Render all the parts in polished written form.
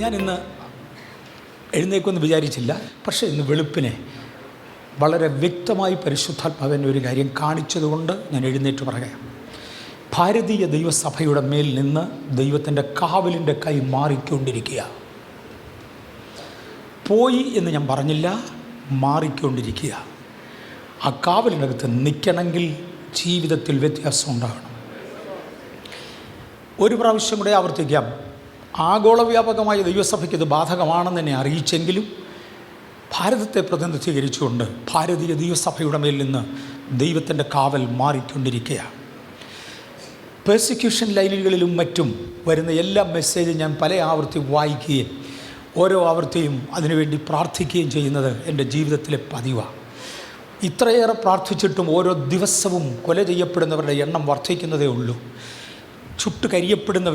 ഞാനിന്ന് എഴുന്നേക്കുമെന്ന് വിചാരിച്ചില്ല. പക്ഷേ ഇന്ന് വെളുപ്പിനെ വളരെ വ്യക്തമായി പരിശുദ്ധാത്മാവിൻ്റെ ഒരു കാര്യം കാണിച്ചതുകൊണ്ട് ഞാൻ എഴുന്നേറ്റ് പറയുകയാണ്. ഭാരതീയ ദൈവസഭയുടെ മേൽ നിന്ന് ദൈവത്തിൻ്റെ കാവലിൻ്റെ കൈ മാറിക്കൊണ്ടിരിക്കുക. പോയി എന്ന് ഞാൻ പറഞ്ഞില്ല, മാറിക്കൊണ്ടിരിക്കുക. ആ കാവലിനകത്ത് നിൽക്കണമെങ്കിൽ ജീവിതത്തിൽ വ്യത്യാസം ഉണ്ടാകണം. ഒരു പ്രാവശ്യം കൂടെ ആവർത്തിക്കാം. ആഗോളവ്യാപകമായ ദൈവസഭയ്ക്ക് ഇത് ബാധകമാണെന്ന് എന്നെ അറിയിച്ചെങ്കിലും ഭാരതത്തെ പ്രതിനിധീകരിച്ചുകൊണ്ട് ഭാരതീയ ദൈവസഭയുടെ മേൽ നിന്ന് ദൈവത്തിൻ്റെ കാവൽ മാറിക്കൊണ്ടിരിക്കുകയാണ്. പെർസിക്യൂഷൻ ലൈനുകളിലും മറ്റും വരുന്ന എല്ലാ മെസ്സേജും ഞാൻ പല ആവർത്തി വായിക്കുകയും ഓരോ ആവർത്തിയും അതിനുവേണ്ടി പ്രാർത്ഥിക്കുകയും ചെയ്യുന്നത് എൻ്റെ ജീവിതത്തിലെ പതിവാണ്. ഇത്രയേറെ പ്രാർത്ഥിച്ചിട്ടും ഓരോ ദിവസവും കൊല ചെയ്യപ്പെടുന്നവരുടെ എണ്ണം വർദ്ധിക്കുന്നതേ ഉള്ളൂ. ചുട്ടുകരിയപ്പെടുന്ന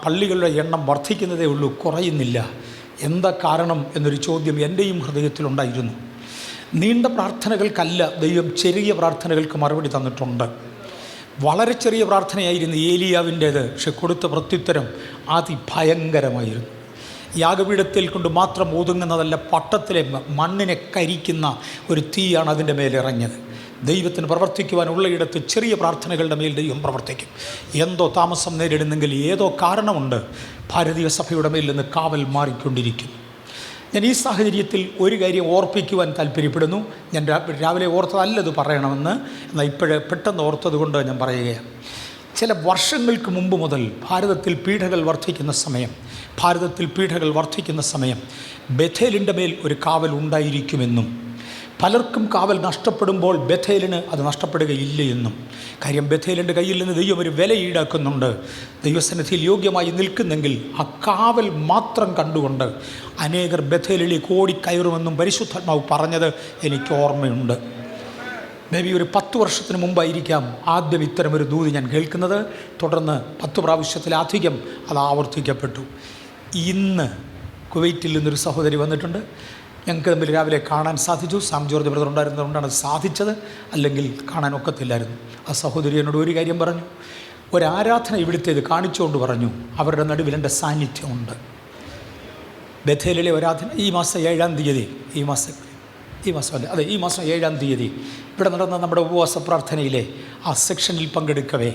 പള്ളികളുടെ എണ്ണം വർദ്ധിക്കുന്നതേ ഉള്ളൂ, കുറയുന്നില്ല. എന്താ കാരണം എന്നൊരു ചോദ്യം എൻ്റെയും ഹൃദയത്തിലുണ്ടായിരുന്നു. നീണ്ട പ്രാർത്ഥനകൾക്കല്ല ദൈവം ചെറിയ പ്രാർത്ഥനകൾക്ക് മറുപടി തന്നിട്ടുണ്ട്. വളരെ ചെറിയ പ്രാർത്ഥനയായിരുന്നു ഏലിയാവിൻ്റേത്, പക്ഷെ കൊടുത്ത പ്രത്യുത്തരം അതിഭയങ്കരമായിരുന്നു. യാഗപീഠത്തിൽ കൊണ്ട് മാത്രം ഒതുങ്ങുന്നതല്ല, പട്ടത്തിലെ മണ്ണിനെ കരിക്കുന്ന ഒരു തീയാണ് അതിൻ്റെ മേലിറങ്ങിയത്. ദൈവത്തിന് പ്രവർത്തിക്കുവാനുള്ളയിടത്ത് ചെറിയ പ്രാർത്ഥനകളുടെ മേൽ ദൈവം പ്രവർത്തിക്കും. എന്തോ താമസം നേരിടുന്നെങ്കിൽ ഏതോ കാരണമുണ്ട്. ഭാരതീയ സഭയുടെ മേൽ നിന്ന് കാവൽ മാറിക്കൊണ്ടിരിക്കും. ഞാൻ ഈ സാഹചര്യത്തിൽ ഒരു കാര്യം ഓർപ്പിക്കുവാൻ താല്പര്യപ്പെടുന്നു. ഞാൻ രാവിലെ ഓർത്തതല്ലത് പറയണമെന്ന്, എന്നാൽ ഇപ്പോഴേ പെട്ടെന്ന് ഓർത്തത് കൊണ്ട് ഞാൻ പറയുകയാണ്. ചില വർഷങ്ങൾക്ക് മുമ്പ് മുതൽ ഭാരതത്തിൽ പീഡകൾ വർദ്ധിക്കുന്ന സമയം ബഥേലിൻ്റെ മേൽ ഒരു കാവൽ ഉണ്ടായിരിക്കുമെന്നും പലർക്കും കാവൽ നഷ്ടപ്പെടുമ്പോൾ ബഥേലിന് അത് നഷ്ടപ്പെടുകയില്ല എന്നും. കാര്യം ബഥേലിൻ്റെ കയ്യിൽ നിന്ന് ദൈവം ഒരു വില ഈടാക്കുന്നുണ്ട്. ദൈവസന്നിധിയിൽ യോഗ്യമായി നിൽക്കുന്നെങ്കിൽ ആ കാവൽ മാത്രം കണ്ടുകൊണ്ട് അനേകർ ബഥേലിലേക്ക് ഓടിക്കയറുമെന്നും പരിശുദ്ധാത്മാവ് പറഞ്ഞത് എനിക്ക് ഓർമ്മയുണ്ട്. മേ ബി ഒരു 10 വർഷത്തിന് മുമ്പായിരിക്കാം ആദ്യം ഇത്തരമൊരു ദൂത് ഞാൻ കേൾക്കുന്നത്. തുടർന്ന് 10 പ്രാവശ്യത്തിലധികം അത് ആവർത്തിക്കപ്പെട്ടു. ഇന്ന് കുവൈറ്റിൽ നിന്നൊരു സഹോദരി വന്നിട്ടുണ്ട്. ഞങ്ങൾക്ക് തമ്മിൽ രാവിലെ കാണാൻ സാധിച്ചു. സാം ജോർജ് ബ്രദർ ഉണ്ടായിരുന്നതുകൊണ്ടാണ് അത് സാധിച്ചത്, അല്ലെങ്കിൽ കാണാൻ ഒക്കത്തില്ലായിരുന്നു. ആ സഹോദരി എന്നോട് ഒരു കാര്യം പറഞ്ഞു. ഒരാരാധന ഇവിടുത്തേത് കാണിച്ചുകൊണ്ട് പറഞ്ഞു, അവരുടെ നടുവിൽ എൻ്റെ സാന്നിധ്യമുണ്ട്. ബഥേലിലെ ആരാധന ഈ മാസം 7-ാം തീയതി, ഈ മാസം 7-ാം തീയതി ഇവിടെ നടന്ന നമ്മുടെ ഉപവാസ പ്രാർത്ഥനയിലെ ആ സെക്ഷനിൽ പങ്കെടുക്കവേ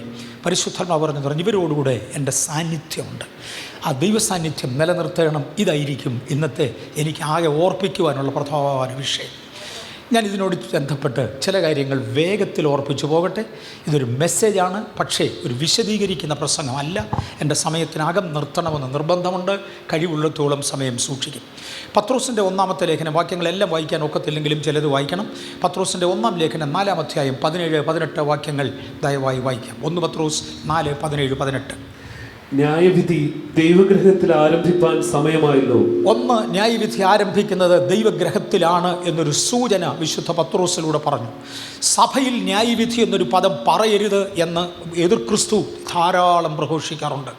പരിശുദ്ധാത്മാവ് പറഞ്ഞു, ഇവരോടുകൂടെ എൻ്റെ സാന്നിധ്യമുണ്ട്. ആ ദൈവസാന്നിധ്യം നിലനിർത്തണം. ഇതായിരിക്കും ഇന്നത്തെ എനിക്ക് ആകെ ഓർപ്പിക്കുവാനുള്ള പ്രധാന വിഷയം. ഞാൻ ഇതിനോട് ബന്ധപ്പെട്ട് ചില കാര്യങ്ങൾ വേഗത്തിൽ ഓർപ്പിച്ചു പോകട്ടെ. ഇതൊരു മെസ്സേജാണ്, പക്ഷേ ഒരു വിശദീകരിക്കുന്ന പ്രസംഗമല്ല. എൻ്റെ സമയത്തിനകം നിർത്തണമെന്ന് നിർബന്ധമുണ്ട്. കഴിവുള്ളത്തോളം സമയം സൂക്ഷിക്കും. പത്രോസിൻ്റെ 1-ാമത്തെ ലേഖനം വാക്യങ്ങളെല്ലാം വായിക്കാൻ ഒക്കത്തില്ലെങ്കിലും ചിലത് വായിക്കണം. പത്രോസിൻ്റെ 1-ാം ലേഖനം 4-ാം അധ്യായം 17-18 വാക്യങ്ങൾ ദയവായി വായിക്കാം. 1 പത്രോസ് 4:17-18. ന്യായവിധി ദൈവഗ്രഹത്തിൽ ആരംഭിപ്പാൻ സമയമായല്ലോ. ന്യായവിധി ആരംഭിക്കുന്നത് ദൈവഗ്രഹത്തിലാണ് എന്നൊരു സൂചന വിശുദ്ധ പത്രോസിലൂടെ പറഞ്ഞു. സഭയിൽ ന്യായവിധി എന്നൊരു പദം പറയരുത് എന്ന് എതിർക്രിസ്തു ധാരാളം പ്രഘോഷിക്കാറുണ്ട്.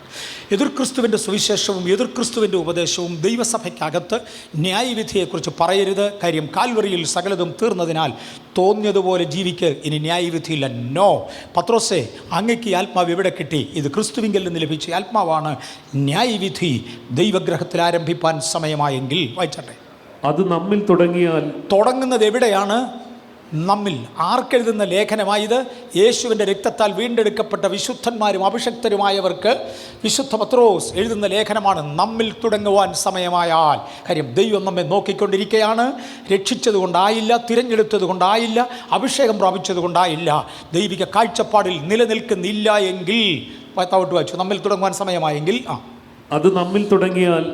എതിർക്രിസ്തുവിൻ്റെ സുവിശേഷവും എതിർക്രിസ്തുവിൻ്റെ ഉപദേശവും ദൈവസഭയ്ക്കകത്ത് ന്യായവിധിയെക്കുറിച്ച് പറയരുത്. കാര്യം കാൽവറിയിൽ സകലതും തീർന്നതിനാൽ തോന്നിയതുപോലെ ജീവിക്ക് ഇനി ന്യായവിധിയില്ല. നോ പത്രോസേ, അങ്ങയ്ക്ക് ആത്മാവ് എവിടെ കിട്ടി? ഇത് ക്രിസ്തുവിങ്കിൽ നിന്ന് ലഭിച്ച ആത്മാവാണ്. ന്യായവിധി ദൈവഗ്രഹത്തിൽ ആരംഭിപ്പാൻ സമയമായെങ്കിൽ വായിച്ചട്ടെ. അത് നമ്മിൽ തുടങ്ങുന്നത് എവിടെയാണ്? നമ്മിൽ. ആർക്കെഴുതുന്ന ലേഖനമായത്? യേശുവിൻ്റെ രക്തത്താൽ വീണ്ടെടുക്കപ്പെട്ട വിശുദ്ധന്മാരും അഭിഷക്തരുമായവർക്ക് വിശുദ്ധ പത്രോസ് എഴുതുന്ന ലേഖനമാണ്. നമ്മിൽ തുടങ്ങുവാൻ സമയമായാൽ. കാര്യം ദൈവം നമ്മെ നോക്കിക്കൊണ്ടിരിക്കുകയാണ്. രക്ഷിച്ചത് കൊണ്ടായില്ല, തിരഞ്ഞെടുത്തത് കൊണ്ടായില്ല, അഭിഷേകം പ്രാപിച്ചത് കൊണ്ടായില്ല. ദൈവിക കാഴ്ചപ്പാടിൽ നിലനിൽക്കുന്നില്ല എങ്കിൽ വായിച്ചു. നമ്മിൽ തുടങ്ങുവാൻ സമയമായെങ്കിൽ അത് നമ്മിൽ തുടങ്ങിയാൽ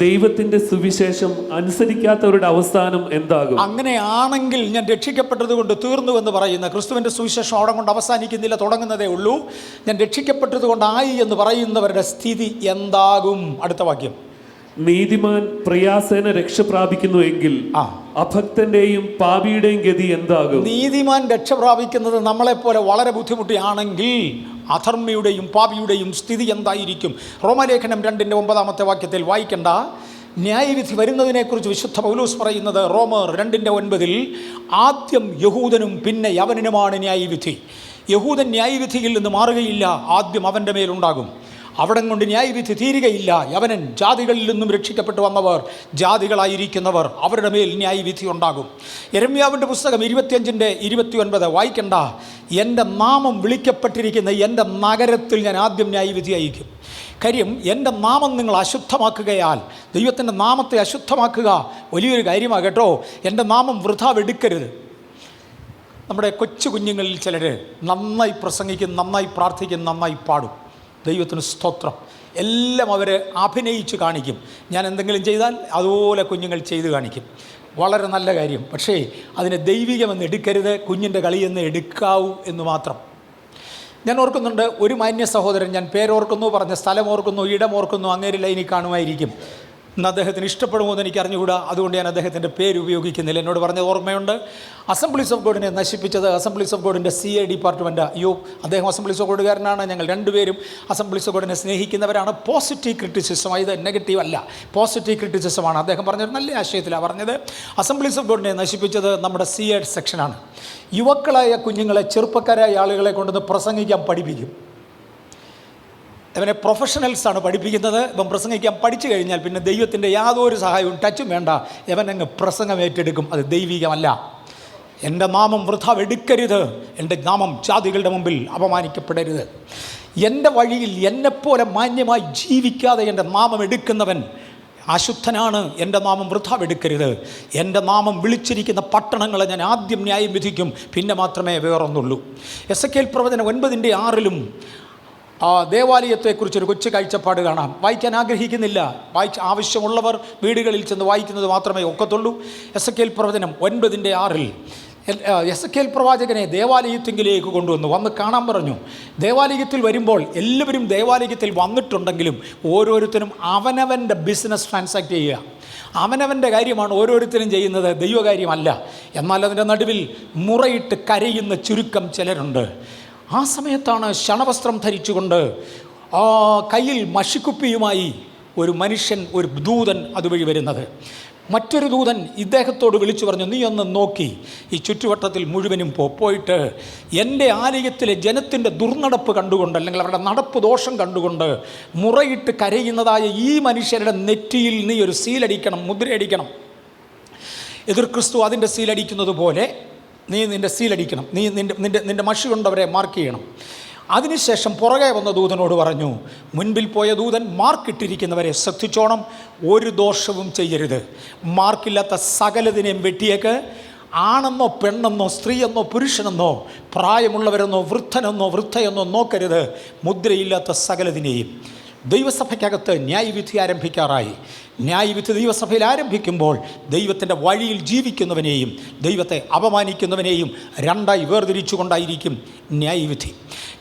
ദൈവത്തിന്റെ സുവിശേഷം അനുസരിക്കാത്തവരുടെ അവസാനം എന്താകും? അങ്ങനെയാണെങ്കിൽ ഞാൻ രക്ഷിക്കപ്പെട്ടത് കൊണ്ട് തീർന്നു എന്ന് പറയുന്ന ക്രിസ്തുവിന്റെ സുവിശേഷം അവിടെ കൊണ്ട് അവസാനിക്കുന്നില്ല, തുടങ്ങുന്നതേ ഉള്ളൂ. ഞാൻ രക്ഷിക്കപ്പെട്ടത് കൊണ്ടായി എന്ന് പറയുന്നവരുടെ സ്ഥിതി എന്താകും? അടുത്ത വാക്യം. നീതിമാൻ പ്രയാസേന രക്ഷ പ്രാപിക്കുന്നു എങ്കിൽ അഭക്തന്റെയും പാപിയുടെയും ഗതി എന്താകും? നീതിമാൻ രക്ഷ പ്രാപിക്കുന്നത് നമ്മളെപ്പോലെ വളരെ ബുദ്ധിമുട്ടിയാണെങ്കിൽ അധർമ്മിയുടെയും പാപിയുടെയും സ്ഥിതി എന്തായിരിക്കും? റോമാലേഖനം 2-9 വാക്യത്തിൽ വായിക്കണ്ട. ന്യായവിധി വരുന്നതിനെക്കുറിച്ച് വിശുദ്ധ പൗലോസ് പറയുന്നത് റോമർ 2:9 ആദ്യം യഹൂദനും പിന്നെ യവനനുമാണ് ന്യായവിധി. യഹൂദൻ ന്യായവിധിയിൽ നിന്ന് മാറുകയില്ല, ആദ്യം അവൻ്റെ മേലുണ്ടാകും. അവിടം കൊണ്ട് ന്യായവിധി തീരുകയില്ല. യവനൻ ജാതികളിൽ നിന്നും രക്ഷിക്കപ്പെട്ടു വന്നവർ, ജാതികളായിരിക്കുന്നവർ, അവരുടെ മേൽ ന്യായവിധി ഉണ്ടാകും. യെരമ്യാവിൻ്റെ പുസ്തകം 25:29 വായിക്കണ്ട. എൻ്റെ നാമം വിളിക്കപ്പെട്ടിരിക്കുന്ന എൻ്റെ നഗരത്തിൽ ഞാൻ ആദ്യം ന്യായവിധി അയക്കും. കാര്യം എൻ്റെ നാമം നിങ്ങൾ അശുദ്ധമാക്കുകയാൽ, ദൈവത്തിൻ്റെ നാമത്തെ അശുദ്ധമാക്കുക വലിയൊരു കാര്യമാണ് കേട്ടോ. എൻ്റെ നാമം വൃഥാ എടുക്കരുത്. നമ്മുടെ കൊച്ചു കുഞ്ഞുങ്ങളിൽ ചിലർ നന്നായി പ്രസംഗിക്കും, നന്നായി പ്രാർത്ഥിക്കും, നന്നായി പാടും. ദൈവത്തിന് സ്തോത്രം. എല്ലാം അവർ അഭിനയിച്ച് കാണിക്കും. ഞാൻ എന്തെങ്കിലും ചെയ്താൽ അതുപോലെ കുഞ്ഞുങ്ങൾ ചെയ്ത് കാണിക്കും. വളരെ നല്ല കാര്യം. പക്ഷേ അതിനെ ദൈവികമെന്ന് എടുക്കരുത്, കുഞ്ഞിൻ്റെ കളിയെന്ന് എടുക്കാവൂ എന്ന് മാത്രം. ഞാൻ ഓർക്കുന്നുണ്ട്, ഒരു മാന്യ സഹോദരൻ, ഞാൻ പേരോർക്കുന്നു, പറഞ്ഞ സ്ഥലം ഓർക്കുന്നു, ഇടം ഓർക്കുന്നു, അങ്ങേര് ലൈനിൽ കാണുമായിരിക്കും. ഇന്ന് അദ്ദേഹത്തിന് ഇഷ്ടപ്പെടുമോ എന്ന് എനിക്ക് അറിഞ്ഞുകൂടാ, അതുകൊണ്ട് ഞാൻ അദ്ദേഹത്തിൻ്റെ പേര് ഉപയോഗിക്കുന്നില്ല. എന്നോട് പറഞ്ഞ ഓർമ്മയുണ്ട്, അസംബ്ലീസ് ഓഫ് ഗോഡിനെ നശിപ്പിച്ചത് അസംബ്ലീസ് ഓഫ് ഗോഡിൻ്റെ CA ഡിപ്പാർട്ട്മെൻറ്റ്. അയ്യോ, അദ്ദേഹം അസംബ്ലീസ് ഓഫ് ഗോഡുകാരനാണ്. ഞങ്ങൾ രണ്ടുപേരും അസംബ്ലീസ് ഓഫ് ഗോഡിനെ സ്നേഹിക്കുന്നവരാണ്. പോസിറ്റീവ് ക്രിറ്റിസിസം, ഇത് നെഗറ്റീവ് അല്ല, പോസിറ്റീവ് ക്രിറ്റിസിസമാണ്. അദ്ദേഹം പറഞ്ഞൊരു നല്ല ആശയത്തിലാണ് പറഞ്ഞത്. അസംബ്ലീസ് ഓഫ് ഗോഡിനെ നശിപ്പിച്ചത് നമ്മുടെ CA സെക്ഷനാണ്. യുവാക്കളായ കുഞ്ഞുങ്ങളെ, ചെറുപ്പക്കാരായ ആളുകളെ കൊണ്ടുവന്ന് പ്രസംഗിക്കാൻ പഠിപ്പിക്കും. അവനെ പ്രൊഫഷണൽസാണ് പഠിപ്പിക്കുന്നത്. ഇവൻ പ്രസംഗിക്കാൻ പഠിച്ചു കഴിഞ്ഞാൽ പിന്നെ ദൈവത്തിൻ്റെ യാതൊരു സഹായവും ടച്ചും വേണ്ട, അവനങ്ങ് പ്രസംഗം ഏറ്റെടുക്കും. അത് ദൈവികമല്ല. എൻ്റെ നാമം വൃഥാ എടുക്കരുത്, എൻ്റെ നാമം ജാതികളുടെ മുമ്പിൽ അപമാനിക്കപ്പെടരുത്. എൻ്റെ വഴിയിൽ എന്നെപ്പോലെ മാന്യമായി ജീവിക്കാതെ എൻ്റെ നാമം എടുക്കുന്നവൻ അശുദ്ധനാണ്. എൻ്റെ നാമം വൃഥാ എടുക്കരുത്. എൻ്റെ നാമം വിളിച്ചിരിക്കുന്ന പട്ടണങ്ങളെ ഞാൻ ആദ്യം ന്യായം വിധിക്കും, പിന്നെ മാത്രമേ വേറൊന്നുള്ളൂ. എസെക്കേൽ പ്രവചനം 9:6 ദേവാലയത്തെക്കുറിച്ചൊരു കൊച്ചു കാഴ്ചപ്പാട് കാണാം. വായിക്കാൻ ആഗ്രഹിക്കുന്നില്ല, ആവശ്യമുള്ളവർ വീടുകളിൽ ചെന്ന് വായിക്കുന്നത് മാത്രമേ ഒക്കത്തുള്ളൂ. എസെക്കേൽ പ്രവചനം 9:6 എസെക്കേൽ പ്രവാചകനെ ദേവാലയത്തിലേക്ക് വന്ന് കാണാൻ പറഞ്ഞു. ദേവാലയത്തിൽ വരുമ്പോൾ എല്ലാവരും ദേവാലയത്തിൽ വന്നിട്ടുണ്ടെങ്കിലും ഓരോരുത്തരും അവനവൻ്റെ ബിസിനസ് ട്രാൻസാക്ട് ചെയ്യുക. അവനവൻ്റെ കാര്യമാണ് ഓരോരുത്തരും ചെയ്യുന്നത്, ദൈവകാര്യമല്ല. എന്നാൽ അതിൻ്റെ നടുവിൽ മുറയിട്ട് കരയുന്ന ചുരുക്കം ചിലരുണ്ട്. ആ സമയത്താണ് ശണവസ്ത്രം ധരിച്ചുകൊണ്ട് കയ്യിൽ മഷിക്കുപ്പിയുമായി ഒരു മനുഷ്യൻ, ഒരു ദൂതൻ അതുവഴി വരുന്നത്. മറ്റൊരു ദൂതൻ ഇദ്ദേഹത്തോട് വിളിച്ചു പറഞ്ഞു, നീ ഒന്ന് നോക്കി ഈ ചുറ്റുവട്ടത്തിൽ മുഴുവനും പോയിട്ട് എൻ്റെ ആലയത്തിലെ ജനത്തിൻ്റെ ദുർനടപ്പ് കണ്ടുകൊണ്ട്, അല്ലെങ്കിൽ അവരുടെ നടപ്പ് ദോഷം കണ്ടുകൊണ്ട് മുറയിട്ട് കരയുന്നതായ ഈ മനുഷ്യരുടെ നെറ്റിയിൽ നീ ഒരു സീലടിക്കണം, മുദ്രയടിക്കണം. എതിർ ക്രിസ്തു അതിൻ്റെ സീലടിക്കുന്നത് പോലെ നീ നിൻ്റെ സീലടിക്കണം. നീ നിൻ്റെ മഷി കൊണ്ടവരെ മാർക്ക് ചെയ്യണം. അതിനുശേഷം പുറകെ വന്ന ദൂതനോട് പറഞ്ഞു, മുൻപിൽ പോയ ദൂതൻ മാർക്കിട്ടിരിക്കുന്നവരെ ശ്രദ്ധിച്ചോണം, ഒരു ദോഷവും ചെയ്യരുത്. മാർക്കില്ലാത്ത സകലതിനെയും വെട്ടിയേക്ക്. ആണെന്നോ പെണ്ണെന്നോ സ്ത്രീയെന്നോ പുരുഷനെന്നോ പ്രായമുള്ളവരെന്നോ വൃദ്ധനെന്നോ വൃദ്ധയെന്നോ നോക്കരുത്. മുദ്രയില്ലാത്ത സകലതിനെയും. ദൈവസഭയ്ക്കകത്ത് ന്യായവിധി ആരംഭിക്കാറായി. ന്യായവിധി ദൈവസഭയിൽ ആരംഭിക്കുമ്പോൾ ദൈവത്തിൻ്റെ വഴിയിൽ ജീവിക്കുന്നവനെയും ദൈവത്തെ അപമാനിക്കുന്നവനെയും രണ്ടായി വേർതിരിച്ചു കൊണ്ടായിരിക്കും ന്യായവിധി.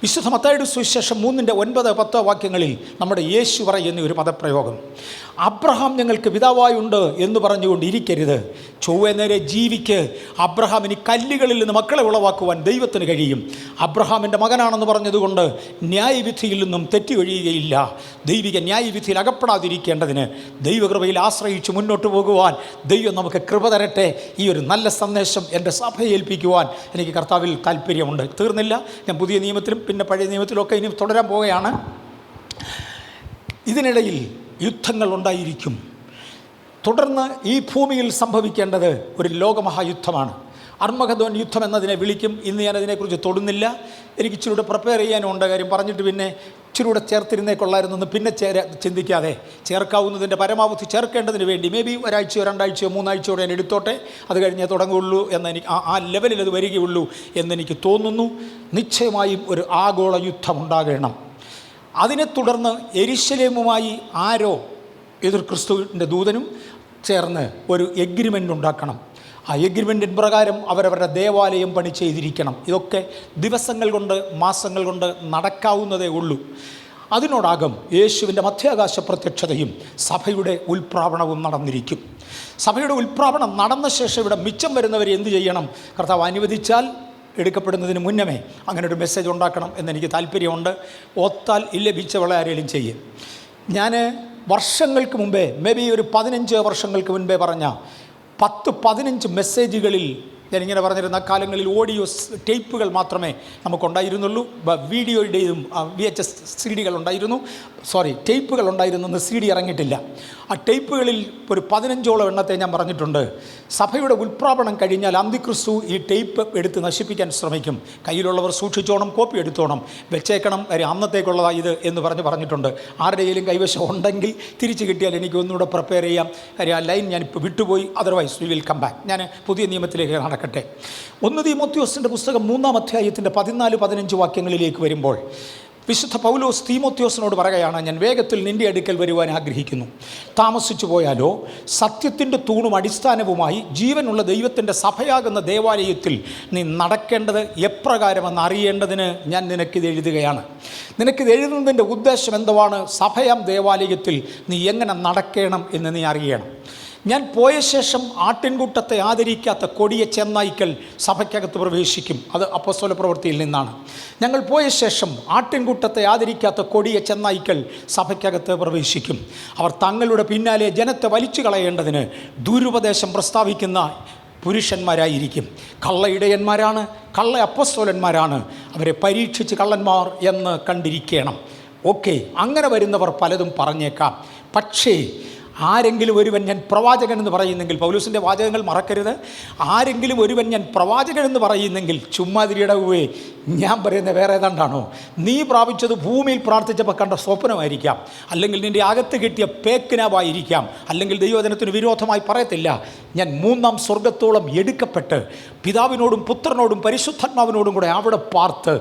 വിശുദ്ധ മത്തായിയുടെ സുവിശേഷം 3:9-10 വാക്യങ്ങളിൽ നമ്മുടെ യേശു പറയുന്ന ഒരു പദപ്രയോഗം, അബ്രഹാം ഞങ്ങൾക്ക് പിതാവായുണ്ട് എന്ന് പറഞ്ഞുകൊണ്ടിരിക്കരുത്. ചൊവ്വേ നേരെ ജീവിക്ക്. അബ്രഹാമിന് കല്ലുകളിൽ നിന്ന് മക്കളെ ഉളവാക്കുവാൻ ദൈവത്തിന് കഴിയും. അബ്രഹാമിൻ്റെ മകനാണെന്ന് പറഞ്ഞതുകൊണ്ട് ന്യായവിധിയിൽ നിന്നും തെറ്റി കഴിയുകയില്ല. ദൈവിക ന്യായവിധിയിൽ അകപ്പെടാതിരിക്കേണ്ടതിന് ദൈവകൃപയിൽ ആശ്രയിച്ച് മുന്നോട്ട് പോകുവാൻ ദൈവം നമുക്ക് കൃപ തരട്ടെ. ഈ ഒരു നല്ല സന്ദേശം എൻ്റെ സഭയെ ഏൽപ്പിക്കുവാൻ എനിക്ക് കർത്താവിൽ താല്പര്യമുണ്ട്. തീർന്നില്ല, ഞാൻ പുതിയ നിയമത്തിലും പിന്നെ പഴയ നിയമത്തിലൊക്കെ ഇനി തുടരാൻ പോവുകയാണ്. ഇതിനിടയിൽ യുദ്ധങ്ങൾ ഉണ്ടായിരിക്കും. തുടർന്ന് ഈ ഭൂമിയിൽ സംഭവിക്കേണ്ടത് ഒരു ലോകമഹായുദ്ധമാണ്. അർമഗദോൻ യുദ്ധം എന്നതിനെ വിളിക്കും. ഇന്ന് ഞാൻ അതിനെക്കുറിച്ച് തൊടുന്നില്ല. എനിക്ക് ഇച്ചിരൂടെ പ്രിപ്പയർ ചെയ്യാനുണ്ട്. കാര്യം പറഞ്ഞിട്ട് പിന്നെ ഇച്ചിരൂടെ ചേർത്തിരുന്നേ കൊള്ളായിരുന്നെന്ന് പിന്നെ ചിന്തിക്കാതെ ചേർക്കാവുന്നതിൻ്റെ പരമാവധി ചേർക്കേണ്ടതിന് വേണ്ടി മേ ബി ഒരാഴ്ചയോ 2 ആഴ്ചയോ 3 ആഴ്ചയോടെ ഞാൻ എടുത്തോട്ടെ. അത് കഴിഞ്ഞേ തുടങ്ങുകയുള്ളൂ എന്നെനിക്ക് ആ ലെവലിൽ അത് വരികയുള്ളൂ എന്നെനിക്ക് തോന്നുന്നു. നിശ്ചയമായും ഒരു ആഗോള യുദ്ധം ഉണ്ടാകണം. അതിനെ തുടർന്ന് യെരുശലേമുമായി ആരോ എതിർ ക്രിസ്തുവിൻ്റെ ദൂതനും ചേർന്ന് ഒരു എഗ്രിമെൻ്റ് ഉണ്ടാക്കണം. ആ എഗ്രിമെൻറ്റിൻ പ്രകാരം അവരവരുടെ ദേവാലയം പണി ചെയ്തിരിക്കണം. ഇതൊക്കെ ദിവസങ്ങൾ കൊണ്ട് മാസങ്ങൾ കൊണ്ട് നടക്കാവുന്നതേ ഉള്ളൂ. അതിനോടകം യേശുവിൻ്റെ മധ്യാകാശ പ്രത്യക്ഷതയും സഭയുടെ ഉൽപ്രാവണവും നടന്നിരിക്കും. സഭയുടെ ഉൽപ്രാവണം നടന്ന ശേഷം ഇവിടെ മിച്ചം വരുന്നവർ എന്ത് ചെയ്യണം? കർത്താവ് അനുവദിച്ചാൽ എടുക്കപ്പെടുന്നതിന് മുന്നമേ അങ്ങനെ ഒരു മെസ്സേജ് ഉണ്ടാക്കണം എന്നെനിക്ക് താല്പര്യമുണ്ട്. ഓത്താൽ ലഭിച്ചവളെ ആരെങ്കിലും ചെയ്യും. ഞാൻ വർഷങ്ങൾക്ക് മുമ്പേ, മേ ബി ഒരു 15 വർഷങ്ങൾക്ക് മുൻപേ പറഞ്ഞ 10-15 മെസ്സേജുകളിൽ ഞാനിങ്ങനെ പറഞ്ഞിരുന്ന കാലങ്ങളിൽ ഓഡിയോ ടേപ്പുകൾ മാത്രമേ നമുക്കുണ്ടായിരുന്നുള്ളൂ. വീഡിയോയുടെയും VHS CD ഉണ്ടായിരുന്നു. ടേപ്പുകൾ ഉണ്ടായിരുന്നെന്ന് CD ഇറങ്ങിയിട്ടില്ല. ആ ടേപ്പുകളിൽ ഒരു 15ഓളം എണ്ണത്തെ ഞാൻ പറഞ്ഞിട്ടുണ്ട്. സഭയുടെ ഉൽപ്രാപണം കഴിഞ്ഞാൽ അന്തിക്രിസ്തു ഈ ടേപ്പ് എടുത്ത് നശിപ്പിക്കാൻ ശ്രമിക്കും. കയ്യിലുള്ളവർ സൂക്ഷിച്ചോണം, കോപ്പി എടുത്തോണം, വെച്ചേക്കണം, അന്നത്തേക്കുള്ളതാ ഇത് എന്ന് പറഞ്ഞിട്ടുണ്ട്. ആരുടെയെങ്കിലും കൈവശം ഉണ്ടെങ്കിൽ തിരിച്ച് കിട്ടിയാൽ എനിക്ക് ഒന്നുകൂടെ പ്രിപ്പയർ ചെയ്യാം. കാര്യം ആ ലൈൻ ഞാനിപ്പോൾ വിട്ടുപോയി. Otherwise we will come back. ഞാൻ പുതിയ നിയമത്തിലേക്ക് നടക്കട്ടെ. 1 തീമോത്തിയോസിൻ്റെ പുസ്തകം 3-ാം അധ്യായത്തിൻ്റെ 14-15 വാക്യങ്ങളിലേക്ക് വരുമ്പോൾ വിശുദ്ധ പൗലോസ് തീമോത്തിയോസിനോട് പറയുകയാണ്, ഞാൻ വേഗത്തിൽ നിൻ്റെ അടുക്കൽ വരുവാൻ ആഗ്രഹിക്കുന്നു. താമസിച്ചു പോയാലോ സത്യത്തിൻ്റെ തൂണും അടിസ്ഥാനവുമായി ജീവനുള്ള ദൈവത്തിൻ്റെ സഭയാകുന്ന ദേവാലയത്തിൽ നീ നടക്കേണ്ടത് എപ്രകാരമെന്ന് അറിയേണ്ടതിന് ഞാൻ നിനക്കിത് എഴുതുകയാണ്. നിനക്കിത് എഴുതുന്നതിൻ്റെ ഉദ്ദേശം എന്തുവാണ്? സഭയാം ദേവാലയത്തിൽ നീ എങ്ങനെ നടക്കണം എന്ന് നീ അറിയണം. ഞാൻ പോയ ശേഷം ആട്ടിൻകൂട്ടത്തെ ആദരിക്കാത്ത കൊടിയ ചെന്നായ്ക്കൾ സഭയ്ക്കകത്ത് പ്രവേശിക്കും. അത് അപ്പോസ്തല പ്രവൃത്തിയിൽ നിന്നാണ്. ഞങ്ങൾ പോയ ശേഷം ആട്ടിൻകൂട്ടത്തെ ആദരിക്കാത്ത കൊടിയ ചെന്നായ്ക്കൾ സഭയ്ക്കകത്ത് പ്രവേശിക്കും. അവർ തങ്ങളുടെ പിന്നാലെ ജനത്തെ വലിച്ചു കളയേണ്ടതിന് ദുരുപദേശം പ്രസ്താവിക്കുന്ന പുരുഷന്മാരായിരിക്കും. കള്ള ഇടയന്മാരാണ്, കള്ള അപ്പോസ്തലന്മാരാണ്. അവരെ പരീക്ഷിച്ച് കള്ളന്മാർ എന്ന് കണ്ടിരിക്കണം. ഓക്കെ, അങ്ങനെ വരുന്നവർ പലതും പറഞ്ഞേക്കാം. പക്ഷേ ആരെങ്കിലും ഒരുവൻ ഞാൻ പ്രവാചകൻ എന്ന് പറയുന്നെങ്കിൽ, പൗലോസിൻ്റെ വാചകങ്ങൾ മറക്കരുത്, ആരെങ്കിലും ഒരുവൻ ഞാൻ പ്രവാചകൻ എന്ന് പറയുന്നെങ്കിൽ ചുമ്മാതിരിയിടവേ, ഞാൻ പറയുന്നത് വേറെ ഏതാണ്ടാണോ? നീ പ്രാപിച്ചത് ഭൂമിയിൽ പ്രാർത്ഥിച്ചപ്പോൾ കണ്ട സ്വപ്നമായിരിക്കാം, അല്ലെങ്കിൽ നിൻ്റെ അകത്ത് കിട്ടിയ പേക്കിനാവായിരിക്കാം, അല്ലെങ്കിൽ ദൈവവചനത്തിന് വിരോധമായി പറയത്തില്ല. ഞാൻ 3-ാം സ്വർഗത്തോളം എടുക്കപ്പെട്ട് പിതാവിനോടും പുത്രനോടും പരിശുദ്ധാത്മാവിനോടും കൂടെ അവിടെ പാർത്ത്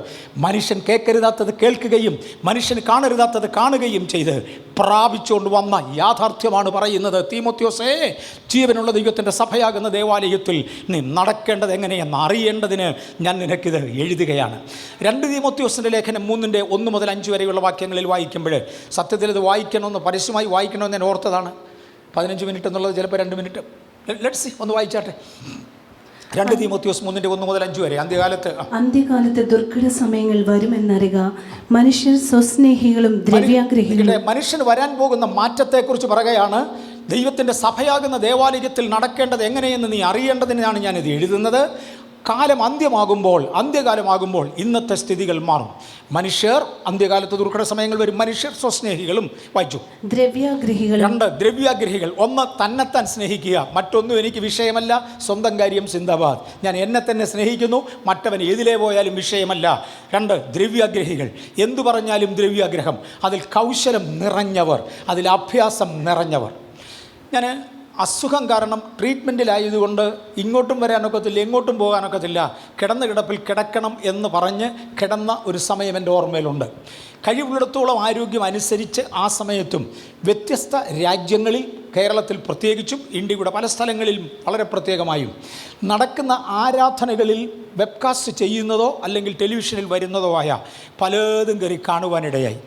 മനുഷ്യൻ കേൾക്കരുതാത്തത് കേൾക്കുകയും മനുഷ്യൻ കാണരുതാത്തത് കാണുകയും ചെയ്ത് പ്രാപിച്ചുകൊണ്ട് വന്ന യാഥാർത്ഥ്യമാണ് പറയുന്നത്. തീമോത്തിയോസേ, ജീവനുള്ള ദൈവത്തിൻ്റെ സഭയാകുന്ന ദേവാലയത്തിൽ നീ നടക്കേണ്ടത് എങ്ങനെയെന്ന് അറിയേണ്ടതിന് ഞാൻ നിനക്കിത് എഴുതുകയാണ്. 2 തീമോത്തിയോസിൻ്റെ ലേഖനം 3-1 മുതൽ 5 വരെയുള്ള വാക്യങ്ങളിൽ വായിക്കുമ്പോൾ, സത്യത്തിൽ ഇത് വായിക്കണമെന്ന് പരസ്യമായി വായിക്കണമെന്ന് ഞാൻ ഓർത്തതാണ്. 15 മിനിറ്റ് എന്നുള്ളത് ചിലപ്പോൾ 2 മിനിറ്റ്. ലെറ്റ്സ് സീ, ഒന്ന് വായിച്ചാട്ടെ. 2 തീമോത്തിയോസ് 3-1 മുതൽ 5 വരെ. അന്ത്യകാലത്ത് ദുർഘട സമയങ്ങൾ വരുമെന്നറിയുക. മനുഷ്യർ സ്വസ്നേഹികളും ദ്രവ്യാഗ്രഹികളും. മനുഷ്യന് വരാൻ പോകുന്ന മാറ്റത്തെക്കുറിച്ച് പറയുകയാണ്. ദൈവത്തിൻ്റെ സഭയാകുന്ന ദേവാലയത്തിൽ നടക്കേണ്ടത് എങ്ങനെയെന്ന് നീ അറിയേണ്ടതിനാണ് ഞാനിത് എഴുതുന്നത്. അന്ത്യകാലമാകുമ്പോൾ ഇന്നത്തെ സ്ഥിതികൾ മാറും. മനുഷ്യർ, അന്ത്യകാലത്ത് ദുർഘട സമയങ്ങൾ വരും. മനുഷ്യർ സ്വസ്നേഹികളും. വായിച്ചു. ദ്രവ്യാഗ്രഹികൾ. 2 ദ്രവ്യാഗ്രഹികൾ. 1 തന്നെത്താൻ സ്നേഹിക്കുക, മറ്റൊന്നും എനിക്ക് വിഷയമല്ല, സ്വന്തം കാര്യം സിന്ദാബാദ്, ഞാൻ എന്നെ തന്നെ സ്നേഹിക്കുന്നു, മറ്റവൻ ഏതിലേ പോയാലും വിഷയമല്ല. 2 ദ്രവ്യാഗ്രഹികൾ. എന്തു പറഞ്ഞാലും ദ്രവ്യാഗ്രഹം, അതിൽ കൗശലം നിറഞ്ഞവർ, അതിൽ അഭ്യാസം നിറഞ്ഞവർ. ഞാൻ അസുഖം കാരണം ട്രീറ്റ്മെൻറ്റിലായതുകൊണ്ട് ഇങ്ങോട്ടും വരാനൊക്കത്തില്ല, എങ്ങോട്ടും പോകാനൊക്കത്തില്ല, കിടന്ന കിടപ്പിൽ കിടക്കണം എന്ന് പറഞ്ഞ് കിടന്ന ഒരു സമയം എൻ്റെ ഓർമ്മയിലുണ്ട്. കഴിവുള്ളിടത്തോളം ആരോഗ്യം അനുസരിച്ച് ആ സമയത്തും വ്യത്യസ്ത രാജ്യങ്ങളിൽ, കേരളത്തിൽ പ്രത്യേകിച്ചും ഇന്ത്യയുടെ പല സ്ഥലങ്ങളിലും വളരെ പ്രത്യേകമായും നടക്കുന്ന ആരാധനകളിൽ വെബ്കാസ്റ്റ് ചെയ്യുന്നതോ അല്ലെങ്കിൽ ടെലിവിഷനിൽ വരുന്നതോ ആയ പലതും കയറി കാണുവാനിടയായി.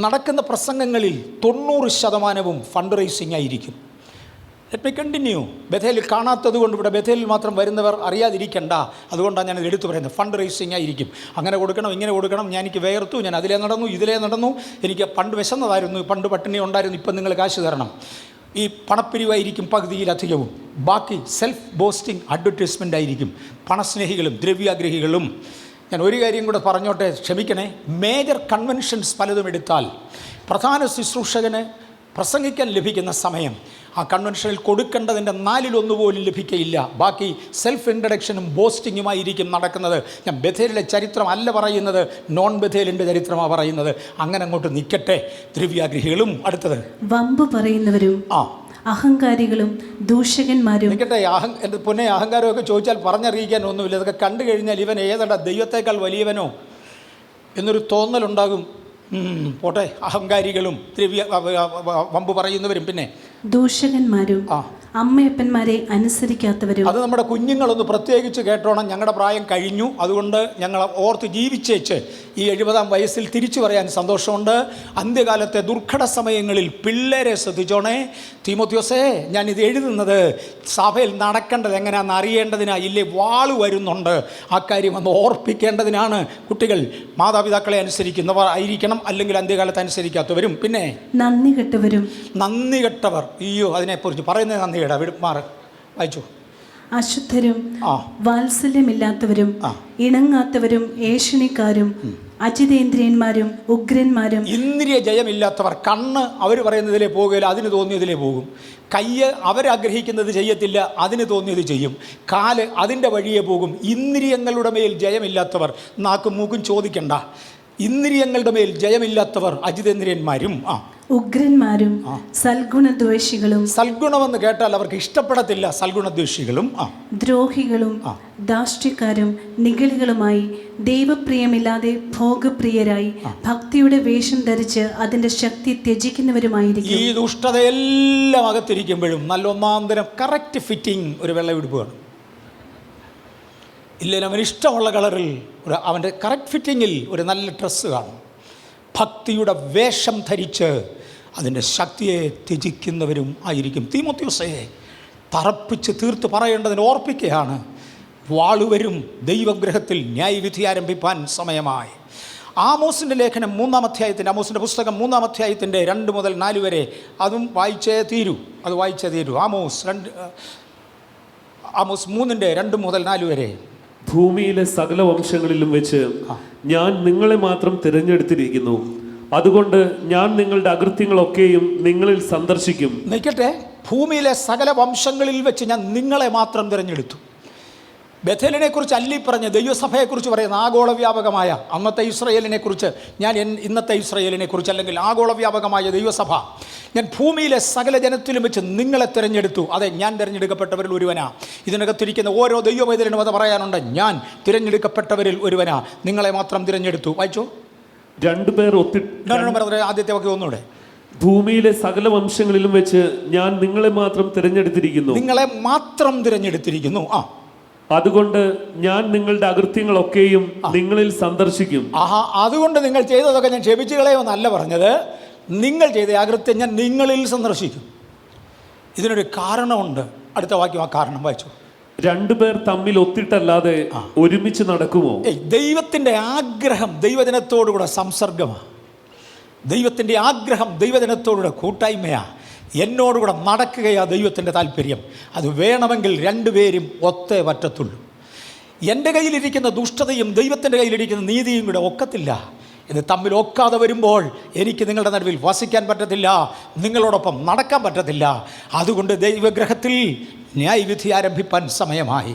നടക്കുന്ന പ്രസംഗങ്ങളിൽ 90% ഫണ്ട് റേസിംഗ് ആയിരിക്കും. Let me continue. ബഥേലിൽ കാണാത്തത് കൊണ്ട് ഇവിടെ ബഥേലിൽ മാത്രം വരുന്നവർ അറിയാതിരിക്കണ്ട, അതുകൊണ്ടാണ് ഞാനത് എടുത്തു പറയുന്നത്. ഫണ്ട് റേസിംഗ് ആയിരിക്കും. അങ്ങനെ കൊടുക്കണം, ഇങ്ങനെ കൊടുക്കണം, എനിക്ക് വേർത്തു, ഞാൻ അതിലേ നടന്നു, ഇതിലേ നടന്നു, എനിക്ക് പണ്ട് വിശന്നതായിരുന്നു, പണ്ട് പട്ടിണി ഉണ്ടായിരുന്നു, ഇപ്പം നിങ്ങൾ കാശ് തരണം. ഈ പണപ്പിരിവായിരിക്കും പകുതിയിലധികവും. ബാക്കി സെൽഫ് ബോസ്റ്റിംഗ് അഡ്വർടൈസ്മെൻ്റ് ആയിരിക്കും. പണസ്നേഹികളും ദ്രവ്യാഗ്രഹികളും. ഞാൻ ഒരു കാര്യം കൂടെ പറഞ്ഞോട്ടെ, ക്ഷമിക്കണേ. മേജർ കൺവെൻഷൻസ് പലതും എടുത്താൽ പ്രധാന ശുശ്രൂഷകന് പ്രസംഗിക്കാൻ ലഭിക്കുന്ന സമയം ആ കൺവെൻഷനിൽ കൊടുക്കേണ്ടതിൻ്റെ 4/1 പോലും ലഭിക്കയില്ല. ബാക്കി സെൽഫ് ഇൻട്രഡക്ഷനും ബോസ്റ്റിങ്ങുമായിരിക്കും നടക്കുന്നത്. ഞാൻ ബഥേലിലെ ചരിത്രം അല്ല പറയുന്നത്, നോൺ ബഥേലിൻ്റെ ചരിത്രമാണ് പറയുന്നത്. അങ്ങനെ അങ്ങോട്ട് നിൽക്കട്ടെ. ദ്രവ്യാഗ്രഹികളും. അടുത്തത് വമ്പ് പറയുന്നവരും അഹങ്കാരികളും ദൂഷകന്മാരും. നിൽക്കട്ടെ. എൻ്റെ പൊന്നെ, അഹങ്കാരമൊക്കെ ചോദിച്ചാൽ പറഞ്ഞറിയിക്കാൻ ഒന്നുമില്ല. ഇതൊക്കെ കണ്ടു കഴിഞ്ഞാൽ ഇവൻ ഏതാണ്ട് ദൈവത്തേക്കാൾ വലിയവനോ എന്നൊരു തോന്നലുണ്ടാകും. പോട്ടെ. അഹങ്കാരികളും വമ്പ് പറയുന്നവരും, പിന്നെ ദൂഷകന്മാരും അമ്മയപ്പന്മാരെ അനുസരിക്കാത്തവരും. അത് നമ്മുടെ കുഞ്ഞുങ്ങളൊന്ന് പ്രത്യേകിച്ച് കേട്ടോണം. ഞങ്ങളുടെ പ്രായം കഴിഞ്ഞു, അതുകൊണ്ട് ഞങ്ങൾ ഓർത്ത് ജീവിച്ചേച്ച് ഈ 70-ാം വയസ്സിൽ തിരിച്ചു പറയാൻ സന്തോഷമുണ്ട്. അന്ത്യകാലത്തെ ദുർഘട സമയങ്ങളിൽ പിള്ളേരെ ശ്രദ്ധിച്ചോണേ. തീമോത്തിയോസേ, ഞാനിത് എഴുതുന്നത് സഭയിൽ നടക്കേണ്ടത് എങ്ങനെയാണെന്ന് അറിയേണ്ടതിനാണ്. ഇല്ലേ വാള് വരുന്നുണ്ട്, ആ കാര്യം ഒന്ന് ഓർപ്പിക്കേണ്ടതിനാണ്. കുട്ടികൾ മാതാപിതാക്കളെ അനുസരിക്കുന്നവർ ആയിരിക്കണം, അല്ലെങ്കിൽ അന്ത്യകാലത്ത് അനുസരിക്കാത്തവരും. പിന്നെ നന്ദി കെട്ടവരും. നന്ദി കെട്ടവർ. അയ്യോ, അതിനെക്കുറിച്ച് പറയുന്നത് നന്ദി കേടാ. മാറ്, വായിച്ചു. അശുദ്ധരും വാത്സല്യമില്ലാത്തവരും ഇണങ്ങാത്തവരും ഏഷണിക്കാരും അജിതേന്ദ്രിയന്മാരും ഉഗ്രന്മാരും. ഇന്ദ്രിയ ജയമില്ലാത്തവർ. കണ്ണ് അവർ പറയുന്നതിലേ പോകുകയില്ല, അതിന് തോന്നിയതിലേ പോകും. കയ്യ് അവരാഗ്രഹിക്കുന്നത് ചെയ്യത്തില്ല, അതിന് തോന്നിയത് ചെയ്യും. കാല് അതിൻ്റെ വഴിയെ പോകും. ഇന്ദ്രിയങ്ങളുടെ മേൽ ജയമില്ലാത്തവർ. നാക്കും മൂക്കും ചോദിക്കണ്ട. ഇന്ദ്രിയങ്ങളുടെ മേൽ ജയമില്ലാത്തവർ അജിതേന്ദ്രിയന്മാരും ഉഗ്രന്മാരും സൽഗുണദ്വേഷികളും. സൽഗുണമെന്ന് കേട്ടാൽ അവർക്ക് ഇഷ്ടപ്പെടത്തില്ല. സൽഗുണദ്വേഷികളും ദ്രോഹികളും ദാഷ്ട്യക്കാരും നിഗളികളുമായി ദൈവപ്രിയമില്ലാതെ ഭോഗപ്രിയരായി ഭക്തിയുടെ വേഷം ധരിച്ച് അതിന്റെ ശക്തി ത്യജിക്കുന്നവരുമായിരിക്കും. ഈ ദുഷ്ടതയെല്ലാം അകത്തിരിക്കുമ്പോഴും നല്ല ഒന്നാന്തരം കറക്റ്റ് ഫിറ്റിംഗ് ഒരു വെള്ളയുടുപ്പ് കാണും. ഇല്ലെങ്കിൽ അവന് ഇഷ്ടമുള്ള കളറിൽ അവൻ്റെ കറക്റ്റ് ഫിറ്റിങ്ങിൽ ഒരു നല്ല ഡ്രസ്സ് കാണും. ഭക്തിയുടെ വേഷം ധരിച്ച് അതിൻ്റെ ശക്തിയെ ത്യജിക്കുന്നവരും ആയിരിക്കും. തീമോത്തിയോസയെ തറപ്പിച്ച് തീർത്ത് പറയേണ്ടതിന് ഓർപ്പിക്കുകയാണ്. വാളുവരും ദൈവഗ്രഹത്തിൽ ന്യായവിധി ആരംഭിപ്പാൻ സമയമായി. ആമോസിൻ്റെ ലേഖനം 3-ാം അധ്യായത്തിൻ്റെ, ആമോസിൻ്റെ പുസ്തകം 3-ാം അധ്യായത്തിൻ്റെ 2 മുതൽ 4 വരെ അതും വായിച്ചേ തീരൂ. ആമോസ് 3-ന്റെ 2 മുതൽ 4 വരെ. ഭൂമിയിലെ സകല വംശങ്ങളിലും വെച്ച് ഞാൻ നിങ്ങളെ മാത്രം തിരഞ്ഞെടുത്തിരിക്കുന്നു. അതുകൊണ്ട് ഞാൻ നിങ്ങളുടെ അകൃത്യങ്ങളൊക്കെയും നിങ്ങളിൽ സന്ദർശിക്കും. നിൽക്കട്ടെ, ഭൂമിയിലെ സകല വംശങ്ങളിൽ വെച്ച് ഞാൻ നിങ്ങളെ മാത്രം തിരഞ്ഞെടുത്തു. ബഥേലിനെ കുറിച്ച് അല്ലി പറഞ്ഞ് ദൈവസഭയെക്കുറിച്ച് പറയുന്ന ആഗോള വ്യാപകമായ അന്നത്തെ ഇസ്രയേലിനെ കുറിച്ച് ഇന്നത്തെ ഇസ്രയേലിനെ കുറിച്ച്, അല്ലെങ്കിൽ ആഗോള വ്യാപകമായ ദൈവസഭ, ഞാൻ ഭൂമിയിലെ സകല ജനത്തിലും വെച്ച് നിങ്ങളെ തിരഞ്ഞെടുത്തു. അതെ, ഞാൻ തിരഞ്ഞെടുക്കപ്പെട്ടവരിൽ ഒരുവനാ. ഇതിനകത്തിരിക്കുന്ന ഓരോ ദൈവവൈദ്യനും അത് പറയാനുണ്ട്. ഞാൻ തിരഞ്ഞെടുക്കപ്പെട്ടവരിൽ ഒരുവനാ, നിങ്ങളെ മാത്രം തിരഞ്ഞെടുത്തു. വായിച്ചോ. 2 പേർ ആദ്യത്തെ വാക്യം ഒന്നുകൂടെ. ഭൂമിയിലെ സകല വംശങ്ങളിലും വെച്ച് ഞാൻ നിങ്ങളെ മാത്രം തിരഞ്ഞെടുത്തിരിക്കുന്നു. നിങ്ങളെ മാത്രം തിരഞ്ഞെടുത്തിരിക്കുന്നു. അതുകൊണ്ട് ഞാൻ നിങ്ങളുടെ അകൃത്യങ്ങളൊക്കെയും നിങ്ങളിൽ സന്ദർശിക്കും. അതുകൊണ്ട് നിങ്ങൾ ചെയ്തതൊക്കെ ഞാൻ ക്ഷമിച്ചു കളയുമെന്നല്ല പറഞ്ഞത്. നിങ്ങൾ ചെയ്ത അകൃത്യം ഞാൻ നിങ്ങളിൽ സന്ദർശിക്കും. ഇതിനൊരു കാരണമുണ്ട്. അടുത്ത വാക്യം ആ കാരണം വായിച്ചു. 2 പേർ തമ്മിൽ ഒത്തിട്ടല്ലാതെ ഒരുമിച്ച് നടക്കുമോ? ദൈവത്തിൻ്റെ ആഗ്രഹം ദൈവജനത്തോടുകൂടെ സംസർഗമാണ്. ദൈവത്തിൻ്റെ ആഗ്രഹം ദൈവജനത്തോടുകൂടെ കൂട്ടായ്മയാണ്. എന്നോടുകൂടെ നടക്കുകയാണ് ദൈവത്തിൻ്റെ താല്പര്യം. അത് വേണമെങ്കിൽ 2 പേരും ഒത്തേ പറ്റത്തുള്ളൂ. എൻ്റെ കയ്യിലിരിക്കുന്ന ദുഷ്ടതയും ദൈവത്തിൻ്റെ കയ്യിലിരിക്കുന്ന നീതിയും കൂടെ ഒക്കത്തില്ല. ഇത് തമ്മിൽ ഒക്കാതെ വരുമ്പോൾ എനിക്ക് നിങ്ങളുടെ നടുവിൽ വസിക്കാൻ പറ്റത്തില്ല, നിങ്ങളോടൊപ്പം നടക്കാൻ പറ്റത്തില്ല. അതുകൊണ്ട് ദൈവഗ്രഹത്തിൽ ന്യായവിധി ആരംഭിപ്പാൻ സമയമായി.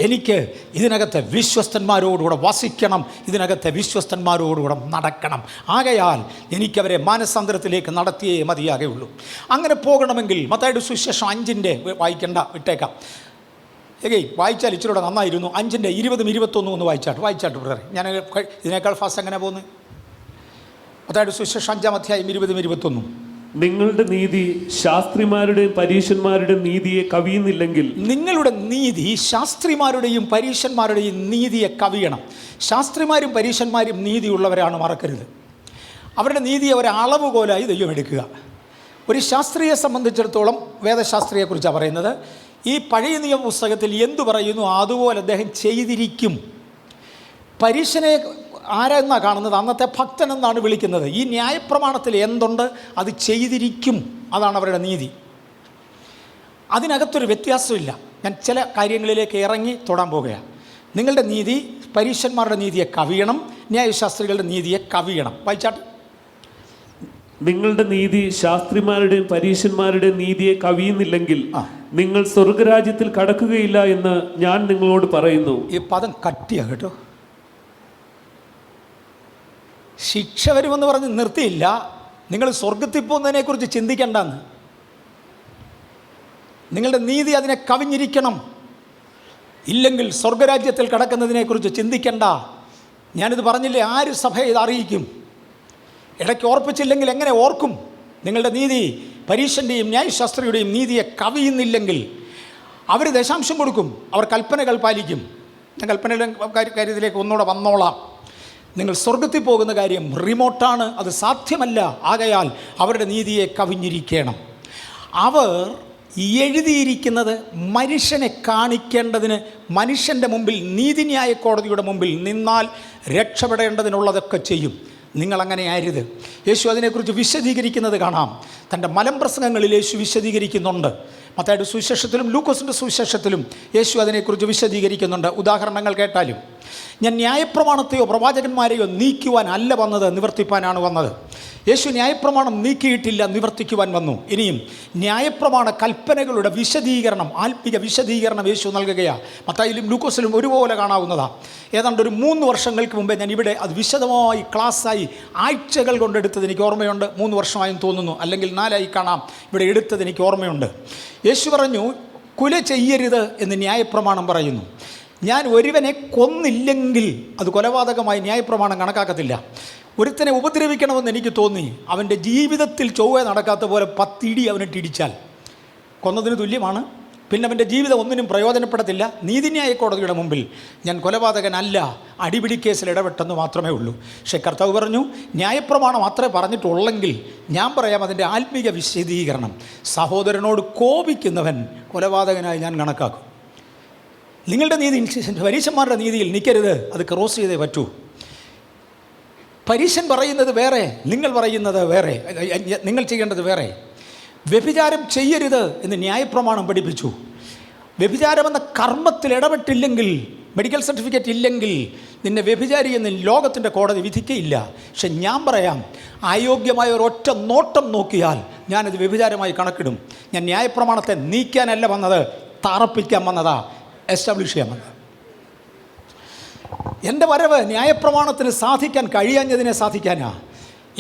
എനിക്ക് ഇതിനകത്തെ വിശ്വസ്തന്മാരോടുകൂടെ വസിക്കണം, ഇതിനകത്തെ വിശ്വസ്തന്മാരോടുകൂടെ നടക്കണം. ആകയാൽ എനിക്കവരെ മാനസാന്തരത്തിലേക്ക് നടത്തിയേ മതിയാകുള്ളൂ. അങ്ങനെ പോകണമെങ്കിൽ മത്തായിയുടെ സുവിശേഷം 5-ന്റെ വായിക്കണ്ട, വിട്ടേക്കാം. വായിച്ചാൽ ഇച്ചിരൂടെ നന്നായിരുന്നു. 5-ന്റെ 20-21 ഒന്ന് വായിച്ചാട്ട് ബ്രദറെ. ഞാൻ ഇതിനേക്കാൾ ഫാസ്റ്റ് എങ്ങനെ പോകുന്നു? മത്തായിയുടെ സുവിശേഷം 5-ാം അധ്യായം 20-21. നിങ്ങളുടെ നീതി ശാസ്ത്രിമാരുടെയും പരീശന്മാരുടെയും നീതിയെ കവിയുന്നില്ലെങ്കിൽ. നിങ്ങളുടെ നീതി ശാസ്ത്രിമാരുടെയും പരീശന്മാരുടെയും നീതിയെ കവിയണം. ശാസ്ത്രിമാരും പരീശന്മാരും നീതിയുള്ളവരാണ്, മറക്കരുത്. അവരുടെ നീതിയെ ഒരളവുകോലായി ദൈവം എടുക്കുക. ഒരു ശാസ്ത്രിയെ സംബന്ധിച്ചിടത്തോളം വേദശാസ്ത്രിയെക്കുറിച്ചാണ് പറയുന്നത്. ഈ പഴയ നിയമ പുസ്തകത്തിൽ എന്തു പറയുന്നു അതുപോലെ അദ്ദേഹം ചെയ്തിരിക്കും. പരീശനെ ആരെന്നാണ് കാണുന്നത്? അന്നത്തെ ഭക്തൻ എന്നാണ് വിളിക്കുന്നത്. ഈ ന്യായപ്രമാണത്തിൽ എന്തുണ്ട് അത് ചെയ്തിരിക്കും. അതാണ് അവരുടെ നീതി. അതിനകത്തൊരു വ്യത്യാസമില്ല. ഞാൻ ചില കാര്യങ്ങളിലേക്ക് ഇറങ്ങി തൊടാൻ പോകുകയാണ്. നിങ്ങളുടെ നീതി പരീശന്മാരുടെ നീതിയെ കവിയണം, ന്യായശാസ്ത്രികളുടെ നീതിയെ കവിയണം. വായിച്ചാട്ട്. നിങ്ങളുടെ നീതി ശാസ്ത്രിമാരുടെയും പരീശന്മാരുടെയും നീതിയെ കവിയുന്നില്ലെങ്കിൽ നിങ്ങൾ സ്വർഗരാജ്യത്തിൽ കടക്കുകയില്ല എന്ന് ഞാൻ നിങ്ങളോട് പറയുന്നു. ഈ പദം കട്ടിയാണ് കേട്ടോ. ശിക്ഷ വരുമെന്ന് പറഞ്ഞ് നിർത്തിയില്ല. നിങ്ങൾ സ്വർഗത്തിൽ പോകുന്നതിനെക്കുറിച്ച് ചിന്തിക്കേണ്ടെന്ന്. നിങ്ങളുടെ നീതി അതിനെ കവിഞ്ഞിരിക്കണം. ഇല്ലെങ്കിൽ സ്വർഗരാജ്യത്തിൽ കടക്കുന്നതിനെക്കുറിച്ച് ചിന്തിക്കേണ്ട. ഞാനിത് പറഞ്ഞില്ലേ, ആര് സഭയെ ഇത് അറിയിക്കും? ഇടയ്ക്ക് ഓർപ്പിച്ചില്ലെങ്കിൽ എങ്ങനെ ഓർക്കും? നിങ്ങളുടെ നീതി പരീശൻ്റെയും ന്യായശാസ്ത്രിയുടെയും നീതിയെ കവിയുന്നില്ലെങ്കിൽ അവർ ദശാംശം കൊടുക്കും, അവർ കൽപ്പനകൾ പാലിക്കും. ഞാൻ കൽപ്പനയുടെ കാര്യത്തിലേക്ക് ഒന്നുകൂടെ വന്നോളാം. നിങ്ങൾ സ്വർഗത്തിൽ പോകുന്ന കാര്യം റിമോട്ടാണ്, അത് സാധ്യമല്ല. ആകയാൽ അവരുടെ നീതിയെ കവിഞ്ഞിരിക്കണം. അവർ എഴുതിയിരിക്കുന്നത് മനുഷ്യനെ കാണിക്കേണ്ടതിന്, മനുഷ്യൻ്റെ മുമ്പിൽ നീതിന്യായ കോടതിയുടെ മുമ്പിൽ നിന്നാൽ രക്ഷപ്പെടേണ്ടതിനുള്ളതൊക്കെ ചെയ്യും. നിങ്ങളങ്ങനെ ആരുത്. യേശു അതിനെക്കുറിച്ച് വിശദീകരിക്കുന്നത് കാണാം. തൻ്റെ മലമ്പ്രസംഗങ്ങളിൽ യേശു വിശദീകരിക്കുന്നുണ്ട്. മത്തായിയുടെ സുവിശേഷത്തിലും ലൂക്കോസിൻ്റെ സുവിശേഷത്തിലും യേശു അതിനെക്കുറിച്ച് വിശദീകരിക്കുന്നുണ്ട്. ഉദാഹരണങ്ങൾ കേട്ടാലും, ഞാൻ ന്യായപ്രമാണത്തെയോ പ്രവാചകന്മാരെയോ നീക്കുവാൻ അല്ല വന്നത്, നിവർത്തിപ്പാനാണ് വന്നത്. യേശു ന്യായപ്രമാണം നീക്കിയിട്ടില്ല, നിവർത്തിക്കുവാൻ വന്നു. ഇനിയും ന്യായപ്രമാണ കൽപ്പനകളുടെ വിശദീകരണം, ആത്മിക വിശദീകരണം യേശു നൽകുകയാണ്. മത്തായിലും ലൂക്കോസിലും ഒരുപോലെ കാണാവുന്നതാണ്. ഏതാണ്ട് ഒരു 3 വർഷങ്ങൾക്ക് മുമ്പേ ഞാൻ ഇവിടെ അത് വിശദമായി ക്ലാസ്സായി ആഴ്ചകൾ കൊണ്ടെടുത്തത് എനിക്ക് ഓർമ്മയുണ്ട്. 3 വർഷമായും തോന്നുന്നു, അല്ലെങ്കിൽ 4 കാണാം ഇവിടെ എടുത്തത് എനിക്ക് ഓർമ്മയുണ്ട്. യേശു പറഞ്ഞു, കുല ചെയ്യരുത് എന്ന് ന്യായപ്രമാണം പറയുന്നു. ഞാൻ ഒരുവനെ കൊന്നില്ലെങ്കിൽ അത് കൊലപാതകമായി ന്യായപ്രമാണം കണക്കാക്കത്തില്ല. ഒരുത്തനെ ഉപദ്രവിക്കണമെന്ന് എനിക്ക് തോന്നി, അവൻ്റെ ജീവിതത്തിൽ ചൊവ്വ നടക്കാത്ത പോലെ 10 ഇടി അവനിട്ട് ഇടിച്ചാൽ കൊന്നതിന് തുല്യമാണ്. പിന്നെ അവൻ്റെ ജീവിതം ഒന്നിനും പ്രയോജനപ്പെടത്തില്ല. നീതിന്യായ കോടതിയുടെ മുമ്പിൽ ഞാൻ കൊലപാതകനല്ല, അടിപിടി കേസിൽ ഇടപെട്ടെന്ന് മാത്രമേ ഉള്ളൂ. പക്ഷേ കർത്താവ് പറഞ്ഞു, ന്യായപ്രമാണം മാത്രമേ പറഞ്ഞിട്ടുള്ളെങ്കിൽ ഞാൻ പറയാം അതിൻ്റെ ആത്മീക വിശദീകരണം. സഹോദരനോട് കോപിക്കുന്നവൻ കൊലപാതകനായി ഞാൻ കണക്കാക്കും. നിങ്ങളുടെ നീതി, പരീശന്മാരുടെ നീതിയിൽ നിൽക്കരുത്, അത് ക്രോസ് ചെയ്തേ പറ്റൂ. പരീശൻ പറയുന്നത് വേറെ, നിങ്ങൾ പറയുന്നത് വേറെ, നിങ്ങൾ ചെയ്യേണ്ടത് വേറെ. വ്യഭിചാരം ചെയ്യരുത് എന്ന് ന്യായപ്രമാണം പഠിപ്പിച്ചു. വ്യഭിചാരമെന്ന കർമ്മത്തിൽ ഇടപെട്ടില്ലെങ്കിൽ, മെഡിക്കൽ സർട്ടിഫിക്കറ്റ് ഇല്ലെങ്കിൽ നിന്നെ വ്യഭിചാരി എന്ന് ലോകത്തിൻ്റെ കോടതി വിധിക്കയില്ല. പക്ഷെ ഞാൻ പറയാം, അയോഗ്യമായ ഒരൊറ്റ നോട്ടം നോക്കിയാൽ ഞാനത് വ്യഭിചാരമായി കണക്കിടും. ഞാൻ ന്യായപ്രമാണത്തെ നീക്കാനല്ല വന്നത്, തറപ്പിക്കാൻ വന്നതാ, എസ്റ്റാബ്ലിഷ് ചെയ്യാൻ വന്നത്. എൻ്റെ വരവ് ന്യായപ്രമാണത്തിന് സാധിക്കാൻ കഴിയാഞ്ഞതിനെ സാധിക്കാനാ.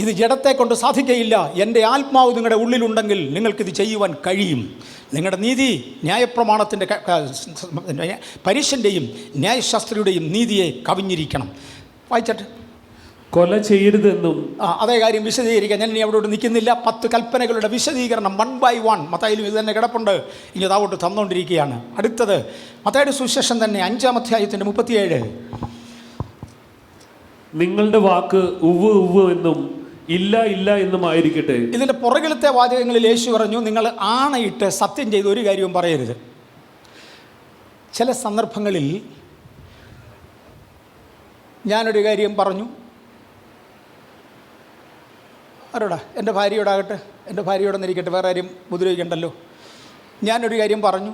ഇത് ജഡത്തെ കൊണ്ട് സാധിക്കയില്ല. എൻ്റെ ആത്മാവ് നിങ്ങളുടെ ഉള്ളിലുണ്ടെങ്കിൽ നിങ്ങൾക്കിത് ചെയ്യുവാൻ കഴിയും. നിങ്ങളുടെ നീതി ന്യായപ്രമാണത്തിൻ്റെ, പരീശൻ്റെയും ന്യായശാസ്ത്രിയുടെയും നീതിയെ കവിഞ്ഞിരിക്കണം. വായിച്ചട്ടെ. കൊല ചെയ്യരുതെന്നും അതേ കാര്യം വിശദീകരിക്കാൻ ഞാൻ ഇനി അവിടെ നിൽക്കുന്നില്ല. 10 കൽപ്പനകളുടെ വിശദീകരണം 1 by 1 മത്തായിലും ഇത് തന്നെ കിടപ്പുണ്ട്. ഇനി അതാവോട്ട് തന്നുകൊണ്ടിരിക്കുകയാണ്. അടുത്തത് മത്തായിയുടെ സുവിശേഷം തന്നെ 5-ാം അധ്യായത്തിൻ്റെ 37. നിങ്ങളുടെ വാക്ക് ഉവ്വ് ഉവ്വ് എന്നും ഇല്ല ഇല്ല എന്നും ആയിരിക്കട്ടെ. ഇതിൻ്റെ പുറകിലത്തെ വാചകങ്ങളിൽ യേശു പറഞ്ഞു, നിങ്ങൾ ആണയിട്ട് സത്യം ചെയ്ത് ഒരു കാര്യവും പറയരുത്. ചില സന്ദർഭങ്ങളിൽ ഞാനൊരു കാര്യം പറഞ്ഞു, ആരോടാ, എൻ്റെ ഭാര്യയോടാകട്ടെ, എൻ്റെ ഭാര്യയോടൊന്നിരിക്കട്ടെ, വേറെ ആരും ഉപദ്രവിക്കണ്ടല്ലോ. ഞാനൊരു കാര്യം പറഞ്ഞു,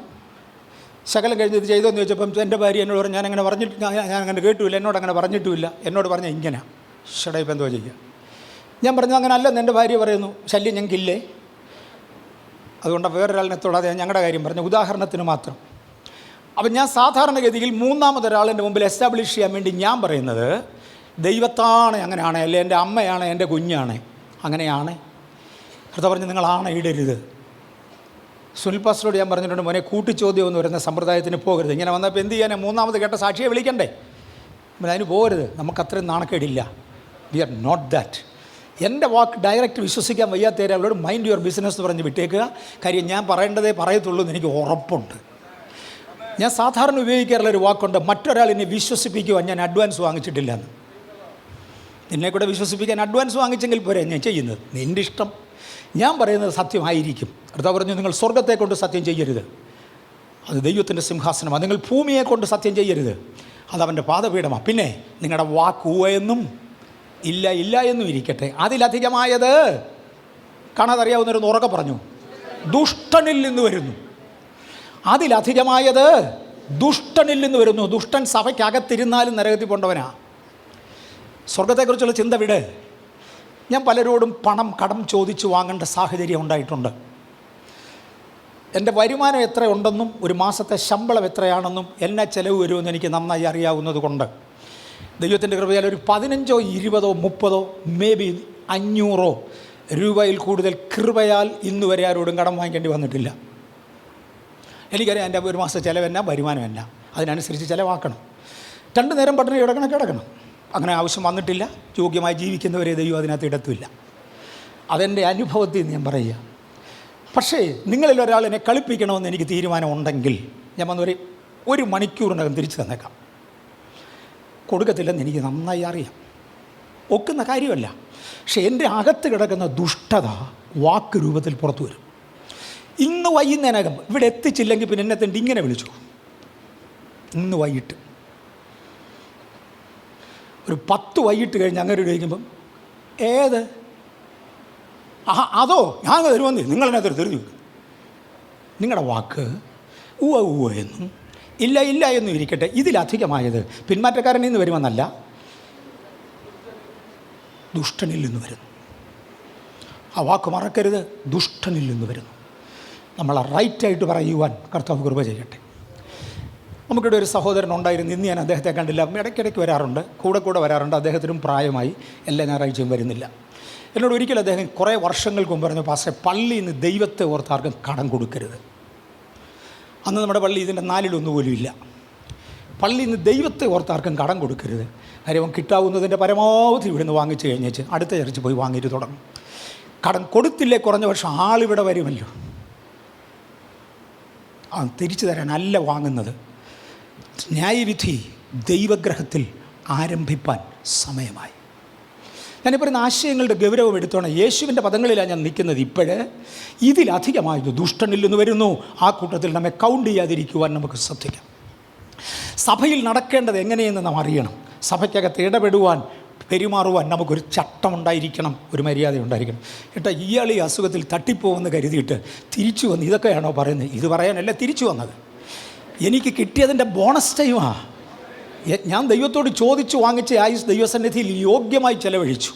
ശകലം കഴിഞ്ഞ് ഇത് ചെയ്തോന്ന് ചോദിച്ചപ്പം എൻ്റെ ഭാര്യ എന്നോട് പറഞ്ഞു, ഞാനങ്ങനെ പറഞ്ഞിട്ട്, ഞാൻ അങ്ങനെ കേട്ടുമില്ല, എന്നോട് അങ്ങനെ പറഞ്ഞിട്ടുമില്ല, എന്നോട് പറഞ്ഞാൽ ഇങ്ങനെ ഷടയിപ്പം എന്തോ ചെയ്യുക. ഞാൻ പറഞ്ഞു, അങ്ങനെ അല്ലെന്ന് എൻ്റെ ഭാര്യ പറയുന്നു. ശല്യം ഞങ്ങൾക്കില്ലേ? അതുകൊണ്ട് വേറൊരാളിനെ തൊടാതെ ഞങ്ങളുടെ കാര്യം പറഞ്ഞു, ഉദാഹരണത്തിന് മാത്രം. അപ്പം ഞാൻ സാധാരണഗതിയിൽ 3ാമതൊരാളിൻ്റെ മുമ്പിൽ എസ്റ്റാബ്ലിഷ് ചെയ്യാൻ വേണ്ടി ഞാൻ പറയുന്നത്, ദൈവത്താണ് അങ്ങനെയാണ്, അല്ലെ എൻ്റെ അമ്മയാണ്, എൻ്റെ കുഞ്ഞാണ്, അങ്ങനെയാണ്. കർത്താവ് പറഞ്ഞു, നിങ്ങളാണ് ഇടരുത്. സുനിൽ പാസ്റ്ററോട് ഞാൻ പറഞ്ഞിട്ടുണ്ട്, മോനെ കൂട്ടിച്ചോദ്യം എന്ന് പറയുന്ന സമ്പ്രദായത്തിന് പോകരുത്. ഇങ്ങനെ വന്നപ്പോൾ എന്ത് ചെയ്യാൻ, 3ാമത് കേട്ട സാക്ഷിയെ വിളിക്കണ്ടേ? അതിന് പോകരുത്, നമുക്കത്രയും നാണക്കേടില്ല. We are not that. എൻ്റെ വാക്ക് ഡയറക്റ്റ് വിശ്വസിക്കാൻ വയ്യാത്തവരെ അവരോട് മൈൻഡ് യുവർ ബിസിനസ് എന്ന് പറഞ്ഞ് വിട്ടേക്കുക. കാര്യം ഞാൻ പറയേണ്ടതേ പറയത്തുള്ളൂ എന്ന് എനിക്ക് ഉറപ്പുണ്ട്. ഞാൻ സാധാരണ ഉപയോഗിക്കാറുള്ളൊരു വാക്കുണ്ട്, മറ്റൊരാൾ എന്നെ വിശ്വസിപ്പിക്കുവാൻ ഞാൻ അഡ്വാൻസ് വാങ്ങിച്ചിട്ടില്ല എന്ന്. നിന്നെ കൂടെ വിശ്വസിപ്പിക്കാൻ അഡ്വാൻസ് വാങ്ങിച്ചെങ്കിൽ പോരെ ഞാൻ ചെയ്യുന്നത്, നിൻ്റെ ഇഷ്ടം. ഞാൻ പറയുന്നത് സത്യമായിരിക്കും. കർത്താവ് പറഞ്ഞു, നിങ്ങൾ സ്വർഗത്തെ കൊണ്ട് സത്യം ചെയ്യരുത്, അത് ദൈവത്തിൻ്റെ സിംഹാസനമാണ്. നിങ്ങൾ ഭൂമിയെ കൊണ്ട് സത്യം ചെയ്യരുത്, അതവൻ്റെ പാദപീഠമാണ്. പിന്നെ നിങ്ങളുടെ വാക്ക് എന്നും ഇല്ല ഇല്ല എന്നും ഇരിക്കട്ടെ. അതിലധികമായത് കാണാതറിയാവുന്നവരൊന്ന് ഉറക്കെ പറഞ്ഞു, ദുഷ്ടനിൽ നിന്ന് വരുന്നു. അതിലധികമായത് ദുഷ്ടനിൽ നിന്ന് വരുന്നു. ദുഷ്ടൻ സഭയ്ക്കകത്തിരുന്നാലും നരകത്തിൽ പോണ്ടവനാ. സ്വർഗത്തെക്കുറിച്ചുള്ള ചിന്ത വിട്. ഞാൻ പലരോടും പണം കടം ചോദിച്ചു വാങ്ങേണ്ട സാഹചര്യം ഉണ്ടായിട്ടുണ്ട്. എൻ്റെ വരുമാനം എത്ര ഉണ്ടെന്നും ഒരു മാസത്തെ ശമ്പളം എത്രയാണെന്നും എന്നെ ചിലവ് വരുമെന്ന് എനിക്ക് നന്നായി അറിയാവുന്നത് കൊണ്ട് ദൈവത്തിൻ്റെ കൃപയാൽ ഒരു 15, 20, 30, മേ ബി 500 രൂപയിൽ കൂടുതൽ കൃപയാൽ ഇന്ന് വരെ ആരോടും കടം വാങ്ങിക്കേണ്ടി വന്നിട്ടില്ല. എനിക്കറിയാം എൻ്റെ ഒരു മാസത്തെ ചിലവെന്നാ, വരുമാനം എന്നാ, അതിനനുസരിച്ച് ചിലവാക്കണം. 2 നേരം പട്ടിണി കിടക്കണം. അങ്ങനെ ആവശ്യം വന്നിട്ടില്ല. യോഗ്യമായി ജീവിക്കുന്നവരെ ദൈവം അതിനകത്ത് ഇടത്തുമില്ല. അതെൻ്റെ അനുഭവത്തിൽ നിന്ന് ഞാൻ പറയുക. പക്ഷേ നിങ്ങളിൽ ഒരാൾ എന്നെ കളിപ്പിക്കണമെന്ന് എനിക്ക് തീരുമാനമുണ്ടെങ്കിൽ ഞാൻ വന്നൊരു 1 മണിക്കൂറിനകം തിരിച്ചു തന്നേക്കാം. കൊടുക്കത്തില്ലെന്ന് എനിക്ക് നന്നായി അറിയാം. ഒക്കുന്ന കാര്യമല്ല. പക്ഷെ എൻ്റെ അകത്ത് കിടക്കുന്ന ദുഷ്ടത വാക്ക് രൂപത്തിൽ പുറത്തു വരും. ഇന്ന് വൈകുന്നേരം ഇവിടെ എത്തിച്ചില്ലെങ്കിൽ പിന്നെ എന്നെ തണ്ടി ഇങ്ങനെ വിളിച്ചു. ഇന്ന് വൈകിട്ട് ഒരു 10 വൈകിട്ട് കഴിഞ്ഞ് അങ്ങനെ ചോദിക്കുമ്പം, ഏത് അതോ ഞാൻ തരുമെന്ന് നിങ്ങളതിനകത്ത് തിരിഞ്ഞു. നിങ്ങളുടെ വാക്ക് ഉവ്വ ഉവ്വ എന്നും ഇല്ല ഇല്ല എന്നും ഇരിക്കട്ടെ, ഇതിലധികമായത് പിന്മാറ്റക്കാരനിൽ നിന്ന് വരുമെന്നല്ല, ദുഷ്ടനിൽ നിന്ന് വരുന്നു. ആ വാക്ക് മറക്കരുത്, ദുഷ്ടനിൽ നിന്ന് വരുന്നു. നമ്മളെ റൈറ്റായിട്ട് പറയുവാൻ കർത്താവ് കൃപ ചെയ്യട്ടെ. നമുക്കിവിടെ ഒരു സഹോദരൻ ഉണ്ടായിരുന്നു. ഇന്ന് ഞാൻ അദ്ദേഹത്തെ കണ്ടില്ല. ഇടയ്ക്കിടയ്ക്ക് വരാറുണ്ട്, കൂടെ വരാറുണ്ട്. അദ്ദേഹത്തിനും പ്രായമായി, എല്ലാ ഞായറാഴ്ചയും വരുന്നില്ല. എന്നോട് ഒരിക്കലും അദ്ദേഹം കുറേ വർഷങ്ങൾക്ക് മുമ്പ് പറഞ്ഞു, പാസ്റ്ററെ, പള്ളിയിൽ നിന്ന് ദൈവത്തെ ഓർത്താർക്കും കടം കൊടുക്കരുത്. അന്ന് നമ്മുടെ പള്ളി ഇതിൻ്റെ 4-1 പോലും ഇല്ല. പള്ളിയിൽ നിന്ന് ദൈവത്തെ ഓർത്താർക്കും കടം കൊടുക്കരുത്. കാര്യം കിട്ടാവുന്നതിൻ്റെ പരമാവധി ഇവിടെ നിന്ന് വാങ്ങിച്ച് കഴിഞ്ഞേച്ച് അടുത്ത ചർച്ച് പോയി വാങ്ങിയിട്ട് തുടങ്ങും. കടം കൊടുത്തില്ലേ കുറഞ്ഞ വർഷം ആളിവിടെ വരുമല്ലോ. തിരിച്ചു തരാനല്ല വാങ്ങുന്നത്. ന്യായവിധി ദൈവഗ്രഹത്തിൽ ആരംഭിപ്പാൻ സമയമായി. ഞാനിപ്പോൾ പറയുന്ന ആശയങ്ങളുടെ ഗൗരവം എടുത്തോണം. യേശുവിൻ്റെ പദങ്ങളിലാണ് ഞാൻ നിൽക്കുന്നത്. ഇപ്പോഴ് ഇതിലധികമായത് ദുഷ്ടനിൽ നിന്ന് വരുന്നു. ആ കൂട്ടത്തിൽ നമ്മെ കൗണ്ട് ചെയ്യാതിരിക്കുവാൻ നമുക്ക് ശ്രദ്ധിക്കാം. സഭയിൽ നടക്കേണ്ടത് എങ്ങനെയെന്ന് നാം അറിയണം. സഭയ്ക്കകത്ത് ഇടപെടുവാൻ, പെരുമാറുവാൻ നമുക്കൊരു ചട്ടമുണ്ടായിരിക്കണം, ഒരു മര്യാദ ഉണ്ടായിരിക്കണം. ഏട്ടാ, ഇയാൾ ഈ അസുഖത്തിൽ തട്ടിപ്പോവെന്ന് കരുതിയിട്ട് തിരിച്ചു വന്ന് ഇതൊക്കെയാണോ പറയുന്നത്? ഇത് പറയാനല്ല തിരിച്ചു വന്നത്. എനിക്ക് കിട്ടിയതിൻ്റെ ബോണസ് ടൈമാണ്. ഞാൻ ദൈവത്തോട് ചോദിച്ചു വാങ്ങിച്ച ആയുസ് ദൈവസന്നിധിയിൽ യോഗ്യമായി ചെലവഴിച്ചു.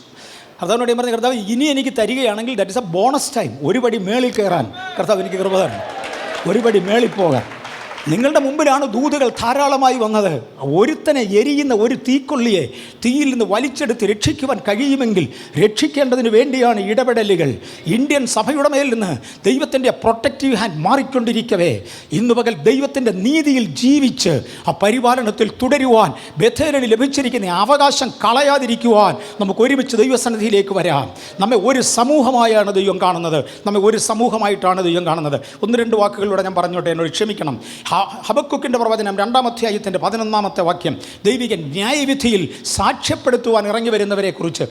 കർത്താവിനോട് ഞാൻ പറഞ്ഞ, കർത്താവ് ഇനി എനിക്ക് തരികയാണെങ്കിൽ that is A bonus time. ഒരു പടി മേളിൽ കയറാൻ കർത്താവ് എനിക്ക് കൃപ തരണം, ഒരു പടി മേളിൽ പോകാൻ. നിങ്ങളുടെ മുമ്പിലാണ് ദൂതുകൾ ധാരാളമായി വന്നത്. ഒരുത്തനെ എരിയുന്ന ഒരു തീക്കൊള്ളിയെ തീയിൽ നിന്ന് വലിച്ചെടുത്ത് രക്ഷിക്കുവാൻ കഴിയുമെങ്കിൽ രക്ഷിക്കേണ്ടതിന് വേണ്ടിയാണ് ഇടപെടലുകൾ. ഇന്ത്യൻ സഭയുടെ മേൽ നിന്ന് ദൈവത്തിൻ്റെ പ്രൊട്ടക്റ്റീവ് ഹാൻഡ് മാറിക്കൊണ്ടിരിക്കവേ ഇന്ന് പകൽ ദൈവത്തിൻ്റെ നീതിയിൽ ജീവിച്ച് ആ പരിപാലനത്തിൽ തുടരുവാൻ, ബഥേലിന് ലഭിച്ചിരിക്കുന്ന അവകാശം കളയാതിരിക്കുവാൻ നമുക്ക് ഒരുമിച്ച് ദൈവസന്നിധിയിലേക്ക് വരാം. നമ്മെ ഒരു സമൂഹമായാണ് ദൈവം കാണുന്നത്, നമ്മെ ഒരു സമൂഹമായിട്ടാണ് ദൈവം കാണുന്നത്. 1-2 വാക്കുകളിലൂടെ ഞാൻ പറഞ്ഞോട്ടെ, എന്നോട് ക്ഷമിക്കണം. ഹബക്കൂക്കിൻ്റെ പ്രവചനം 2-ാം അധ്യായത്തിൻ്റെ 11-ാമത്തെ വാക്യം, ദൈവിക ന്യായവിധിയിൽ സാക്ഷ്യപ്പെടുത്തുവാൻ ഇറങ്ങി വരുന്നവരെ കുറിച്ച്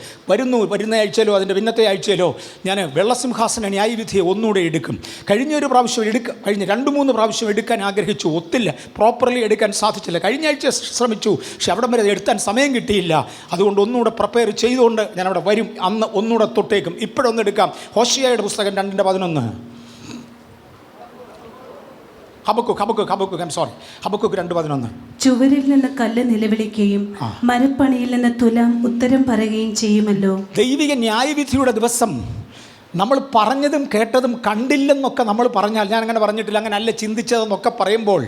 വരുന്ന ആഴ്ചയിലോ അതിൻ്റെ പിന്നത്തെ ആഴ്ചയിലോ ഞാൻ വെള്ളസിംഹാസന ന്യായവിധിയെ ഒന്നുകൂടെ എടുക്കും. കഴിഞ്ഞ 2-3 പ്രാവശ്യം എടുക്കാൻ ആഗ്രഹിച്ചു, ഒത്തില്ല, പ്രോപ്പർലി എടുക്കാൻ സാധിച്ചില്ല. കഴിഞ്ഞ ആഴ്ച ശ്രമിച്ചു, പക്ഷെ അവിടെ വരെ എടുത്താൻ സമയം കിട്ടിയില്ല. അതുകൊണ്ട് ഒന്നുകൂടെ പ്രിപ്പയർ ചെയ്തുകൊണ്ട് ഞാൻ അവിടെ വരും. അന്ന് ഒന്നുകൂടെ തൊട്ടേക്കും. ഇപ്പോഴൊന്നെടുക്കാം. ഹോശയ്യായുടെ പുസ്തകം 2:11. ഹബക്കൂക്ക് 2:11. ചുവരിൽ നിന്ന് കല്ല് നിലവിളിക്കുകയും മരപ്പണിയിൽ നിന്ന് തുലാം ഉത്തരം പറയുകയും ചെയ്യുമല്ലോ. ദൈവിക ന്യായവിധിയുടെ ദിവസം നമ്മൾ പറഞ്ഞതും കേട്ടതും കണ്ടില്ലെന്നൊക്കെ നമ്മൾ പറഞ്ഞാൽ, ഞാൻ അങ്ങനെ പറഞ്ഞിട്ടില്ല, അങ്ങനെ അല്ല ചിന്തിച്ചതെന്നൊക്കെ പറയുമ്പോൾ,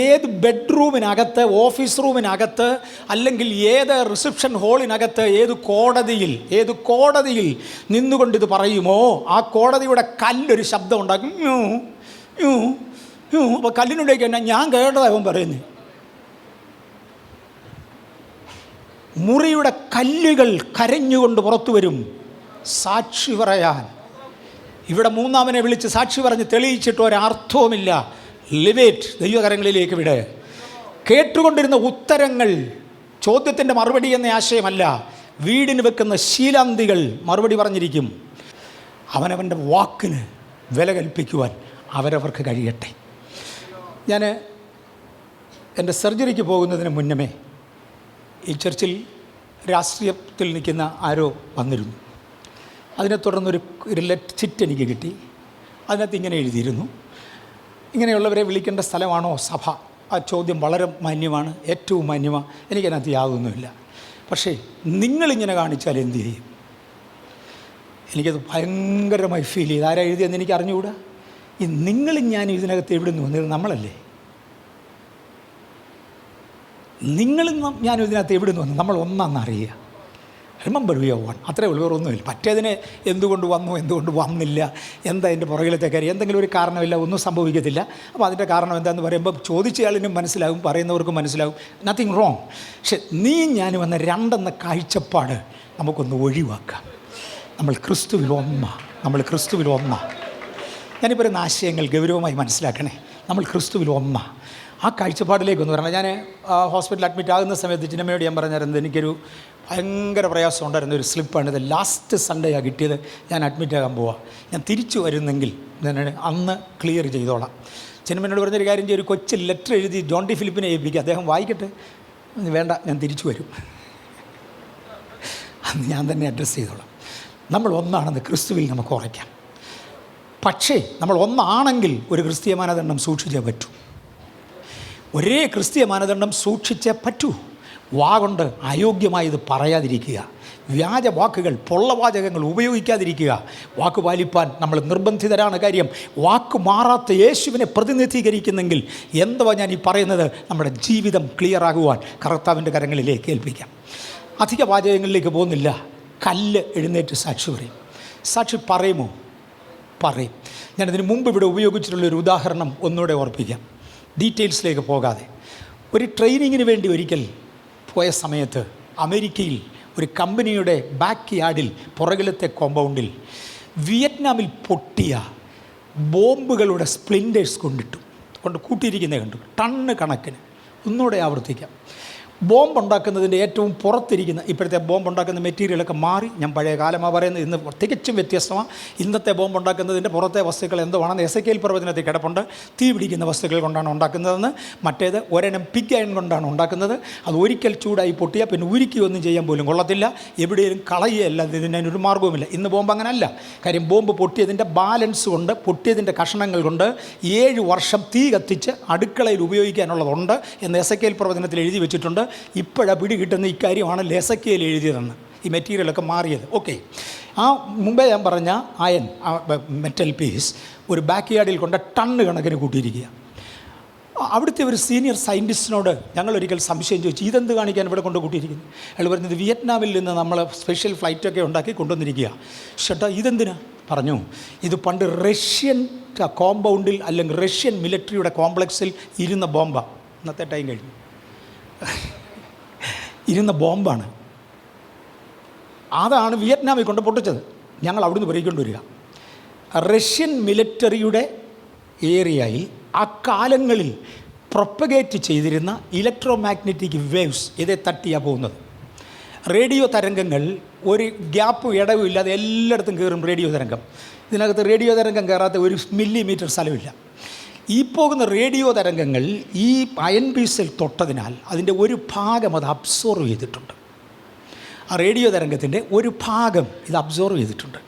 ഏത് ബെഡ്റൂമിനകത്ത്, ഓഫീസ് റൂമിനകത്ത്, അല്ലെങ്കിൽ ഏത് റിസപ്ഷൻ ഹാളിനകത്ത്, ഏത് കോടതിയിൽ നിന്നുകൊണ്ട് ഇത് പറയുമോ, ആ കോടതിയുടെ കല്ലൊരു ശബ്ദം ഉണ്ടാക്കും. അപ്പോൾ കല്ലിനുടേക്ക് തന്നെ ഞാൻ കേട്ടതാവും പറയുന്നത്. മുറിയുടെ കല്ലുകൾ കരഞ്ഞുകൊണ്ട് പുറത്തു വരും സാക്ഷി പറയാൻ. ഇവിടെ 3-ാമനെ വിളിച്ച് സാക്ഷി പറഞ്ഞ് തെളിയിച്ചിട്ട് ഒരർത്ഥവുമില്ല. ലിവേറ്റ് ദൈവകരങ്ങളിലേക്ക് വിട്. കേട്ടുകൊണ്ടിരുന്ന ഉത്തരങ്ങൾ ചോദ്യത്തിൻ്റെ മറുപടി എന്ന ആശയമല്ല, വീടിന് വെക്കുന്ന ശീലാന്തികൾ മറുപടി പറഞ്ഞിരിക്കും. അവനവൻ്റെ വാക്കിന് വില കൽപ്പിക്കുവാൻ അവരവർക്ക് കഴിയട്ടെ. ഞാൻ എൻ്റെ സർജറിക്ക് പോകുന്നതിന് മുന്നമേ ഈ ചർച്ചിൽ രാഷ്ട്രീയത്തിൽ നിൽക്കുന്ന ആരോ വന്നിരുന്നു. അതിനെ തുടർന്നൊരു ചിറ്റ് എനിക്ക് കിട്ടി. അതിനകത്ത് ഇങ്ങനെ എഴുതിയിരുന്നു, ഇങ്ങനെയുള്ളവരെ വിളിക്കേണ്ട സ്ഥലമാണോ സഭ? ആ ചോദ്യം വളരെ മാന്യമാണ്, ഏറ്റവും മാന്യമാണ്. എനിക്കതിനകത്ത് യാതൊന്നുമില്ല. പക്ഷേ നിങ്ങളിങ്ങനെ കാണിച്ചാൽ എന്തു ചെയ്യും? എനിക്കത് ഭയങ്കരമായി ഫീൽ ചെയ്ത്. ആരാ എഴുതിയെന്ന് എനിക്ക് അറിഞ്ഞുകൂടാ. ഈ നിങ്ങളും ഞാനും ഇതിനകത്ത് എവിടെ നിന്ന് വന്നത്? നമ്മളല്ലേ. നിങ്ങളും ഞാനും ഇതിനകത്ത് എവിടെ നിന്ന് വന്നു? നമ്മൾ ഒന്നാണെന്നറിയുക. Remember we are one. അത്രേ ഉള്ളൂ, വേറൊന്നുമില്ല. പറ്റേതിന് എന്തുകൊണ്ട് വന്നു, എന്തുകൊണ്ട് വന്നില്ല, എന്താ അതിൻ്റെ പുറകിലത്തെ കാര്യം, എന്തെങ്കിലും ഒരു കാരണമില്ല, ഒന്നും സംഭവിക്കത്തില്ല. അപ്പോൾ അതിൻ്റെ കാരണം എന്താണെന്ന് പറയുമ്പോൾ ചോദിച്ചയാളിനും മനസ്സിലാവും, പറയുന്നവർക്കും മനസ്സിലാവും, നത്തിങ് റോങ്. പക്ഷെ നീ ഞാനും വന്ന രണ്ടെന്ന കാഴ്ചപ്പാട് നമുക്കൊന്ന് ഒഴിവാക്കാം. നമ്മൾ ക്രിസ്തുവിൽ ഒന്നാ. ഞാനിപ്പോൾ പറയുന്ന ആശയങ്ങൾ ഗൗരവമായി മനസ്സിലാക്കണേ. നമ്മൾ ക്രിസ്തുവിൽ ഒന്നാ. ആ കാഴ്ചപ്പാടിലേക്കൊന്ന് വരണം. ഞാൻ ഹോസ്പിറ്റലിൽ അഡ്മിറ്റ് ആകുന്ന സമയത്ത് ചിന്നമ്മയോട് ഞാൻ പറഞ്ഞിരുന്നത്, എനിക്കൊരു ഭയങ്കര പ്രയാസം ഉണ്ടായിരുന്ന ഒരു സ്ലിപ്പാണ് ഇത്. ലാസ്റ്റ് സൺഡേയാണ് കിട്ടിയത്. ഞാൻ അഡ്മിറ്റ് ആകാൻ പോവാം. ഞാൻ തിരിച്ചു വരുന്നെങ്കിൽ ഞാൻ അന്ന് ക്ലിയർ ചെയ്തോളാം. ചിന്നമ്മയോട് പറഞ്ഞൊരു കാര്യം ചെയ്യും, ഒരു കൊച്ചു ലെറ്റർ എഴുതി ജോൺ ടി ഫിലിപ്പിനെ ഏൽപ്പിക്കുക, അദ്ദേഹം വായിക്കട്ടെ. വേണ്ട, ഞാൻ തിരിച്ചു വരും, അന്ന് ഞാൻ തന്നെ അഡ്രസ്സ് ചെയ്തോളാം. നമ്മൾ ഒന്നാണെന്ന് ക്രിസ്തുവിൽ നമുക്ക് ഉറയ്ക്കാം. പക്ഷേ നമ്മൾ ഒന്നാണെങ്കിൽ ഒരു ക്രിസ്തീയ മാനദണ്ഡം സൂക്ഷിച്ചേ പറ്റൂ. ഒരേ ക്രിസ്തീയ മാനദണ്ഡം സൂക്ഷിച്ചേ പറ്റൂ. വാ കൊണ്ട് അയോഗ്യമായത് പറയാതിരിക്കുക, വ്യാജ വാക്കുകൾ, പൊള്ളവാചകങ്ങൾ ഉപയോഗിക്കാതിരിക്കുക. വാക്ക് പാലിപ്പാൻ നമ്മൾ നിർബന്ധിതരാണ്. കാര്യം വാക്ക് മാറാത്ത യേശുവിനെ പ്രതിനിധീകരിക്കുന്നെങ്കിൽ എന്തുവാ ഞാൻ ഈ പറയുന്നത്, നമ്മുടെ ജീവിതം ക്ലിയറാകുവാൻ കർത്താവിൻ്റെ കരങ്ങളിലേക്ക് ഏൽപ്പിക്കാം. അധിക വാചകങ്ങളിലേക്ക് പോകുന്നില്ല. കല്ല് എഴുന്നേറ്റ് സാക്ഷി പറയും. സാക്ഷി പറയുമോ? പറയും. ഞാനതിന് മുമ്പ് ഇവിടെ ഉപയോഗിച്ചിട്ടുള്ളൊരു ഉദാഹരണം ഒന്നുകൂടെ ഓർപ്പിക്കാം, ഡീറ്റെയിൽസിലേക്ക് പോകാതെ. ഒരു ട്രെയിനിങ്ങിന് വേണ്ടി ഒരിക്കൽ പോയ സമയത്ത് അമേരിക്കയിൽ ഒരു കമ്പനിയുടെ ബാക്ക് യാർഡിൽ പുറകിലത്തെ കോമ്പൗണ്ടിൽ വിയറ്റ്നാമിൽ പൊട്ടിയ ബോംബുകളുടെ സ്പ്ലിൻറ്റേഴ്സ് കൊണ്ട് കൂട്ടിയിരിക്കുന്നത് കണ്ടു. ടണ്ണ് കണക്കിന്. ഒന്നുകൂടെ ആവർത്തിക്കാം. ബോംബ് ഉണ്ടാക്കുന്നതിൻ്റെ ഏറ്റവും പുറത്തിരിക്കുന്ന, ഇപ്പോഴത്തെ ബോംബ് ഉണ്ടാക്കുന്ന മെറ്റീരിയലൊക്കെ മാറി, ഞാൻ പഴയ കാലമാണ് പറയുന്നത്, ഇന്ന് തികച്ചും വ്യത്യസ്തമാണ്. ഇന്നത്തെ ബോംബ് ഉണ്ടാക്കുന്നതിൻ്റെ പുറത്തെ വസ്തുക്കൾ എന്തുവാണെന്ന് എസെക്കിയേൽ പ്രവചനത്തിൽ കിടപ്പുണ്ട്. തീ പിടിക്കുന്ന വസ്തുക്കൾ കൊണ്ടാണ് ഉണ്ടാക്കുന്നതെന്ന്. മറ്റേത് ഒരെണ്ണം പിഗ് അയൺ കൊണ്ടാണ് ഉണ്ടാക്കുന്നത്. അത് ഒരിക്കൽ ചൂടായി പൊട്ടിയാൽ പിന്നെ ഉരുക്കിയൊന്നും ചെയ്യാൻ പോലും കൊള്ളത്തില്ല, എവിടെയും കളയുകയല്ല, ഇതിനൊരു മാർഗവുമില്ല. ഇന്ന് ബോംബ് അങ്ങനെയല്ല. കാര്യം ബോംബ് പൊട്ടിയതിൻ്റെ ബാലൻസ് കൊണ്ട്, പൊട്ടിയതിൻ്റെ കഷണങ്ങൾ കൊണ്ട് 7 വർഷം തീ കത്തിച്ച് അടുക്കളയിൽ ഉപയോഗിക്കാനുള്ളതുണ്ട് എന്ന് എസെക്കിയേൽ പ്രവചനത്തിൽ എഴുതി വെച്ചിട്ടുണ്ട്. ഇപ്പോഴാണ് പിടി കിട്ടുന്ന ഇക്കാര്യമാണ് എസെക്കിയേൽ എഴുതിയതെന്ന്, ഈ മെറ്റീരിയലൊക്കെ മാറിയത്. ഓക്കെ, ആ മുമ്പേ ഞാൻ പറഞ്ഞ അയൺ മെറ്റൽ പീസ് ഒരു ബാക്ക് യാർഡിൽ കൊണ്ട് ടണ്ണ് കണക്കിന് കൂട്ടിയിരിക്കുക. അവിടുത്തെ ഒരു സീനിയർ സയൻറ്റിസ്റ്റിനോട് ഞങ്ങളൊരിക്കൽ സംശയം ചോദിച്ചു, ഇതെന്ത് കാണിക്കാൻ ഇവിടെ കൊണ്ട് കൂട്ടിയിരിക്കുന്നു? അയാൾ പറഞ്ഞത്, വിയറ്റ്നാമിൽ നിന്ന് നമ്മൾ സ്പെഷ്യൽ ഫ്ലൈറ്റൊക്കെ ഉണ്ടാക്കി കൊണ്ടുവന്നിരിക്കുക. ചേട്ടാ ഇതെന്തിനാ? പറഞ്ഞു, ഇത് പണ്ട് റഷ്യൻ കോമ്പൗണ്ടിൽ അല്ലെങ്കിൽ റഷ്യൻ മിലിറ്ററിയുടെ കോംപ്ലക്സിൽ ഇരുന്ന ബോംബാണ്. ഇന്നത്തെ ടൈം കഴിഞ്ഞു. ഇരുന്ന ബോംബാണ്. അതാണ് വിയറ്റ്നാമിൽ കൊണ്ട് പൊട്ടിച്ചത്. ഞങ്ങൾ അവിടുന്ന് പറയിക്കൊണ്ട് വരിക. റഷ്യൻ മിലിറ്ററിയുടെ ഏരിയയിൽ അക്കാലങ്ങളിൽ പ്രൊപ്പഗേറ്റ് ചെയ്തിരുന്ന ഇലക്ട്രോ മാഗ്നറ്റിക് വേവ്സ് ഇതേ തട്ടിയാണ് പോകുന്നത്. റേഡിയോ തരംഗങ്ങൾ ഒരു ഗ്യാപ്പും ഇടവും ഇല്ലാതെ എല്ലായിടത്തും കയറും റേഡിയോ തരംഗം. ഇതിനകത്ത് റേഡിയോ തരംഗം കയറാത്ത 1 മില്ലിമീറ്റർ സ്ഥലമില്ല. ഈ പോകുന്ന റേഡിയോ തരംഗങ്ങൾ ഈ അയൺ പീസിൽ തൊട്ടതിനാൽ അതിൻ്റെ ഒരു ഭാഗം അത് അബ്സോർവ് ചെയ്തിട്ടുണ്ട്. ആ റേഡിയോ തരംഗത്തിൻ്റെ ഒരു ഭാഗം ഇത് അബ്സോർവ് ചെയ്തിട്ടുണ്ട്.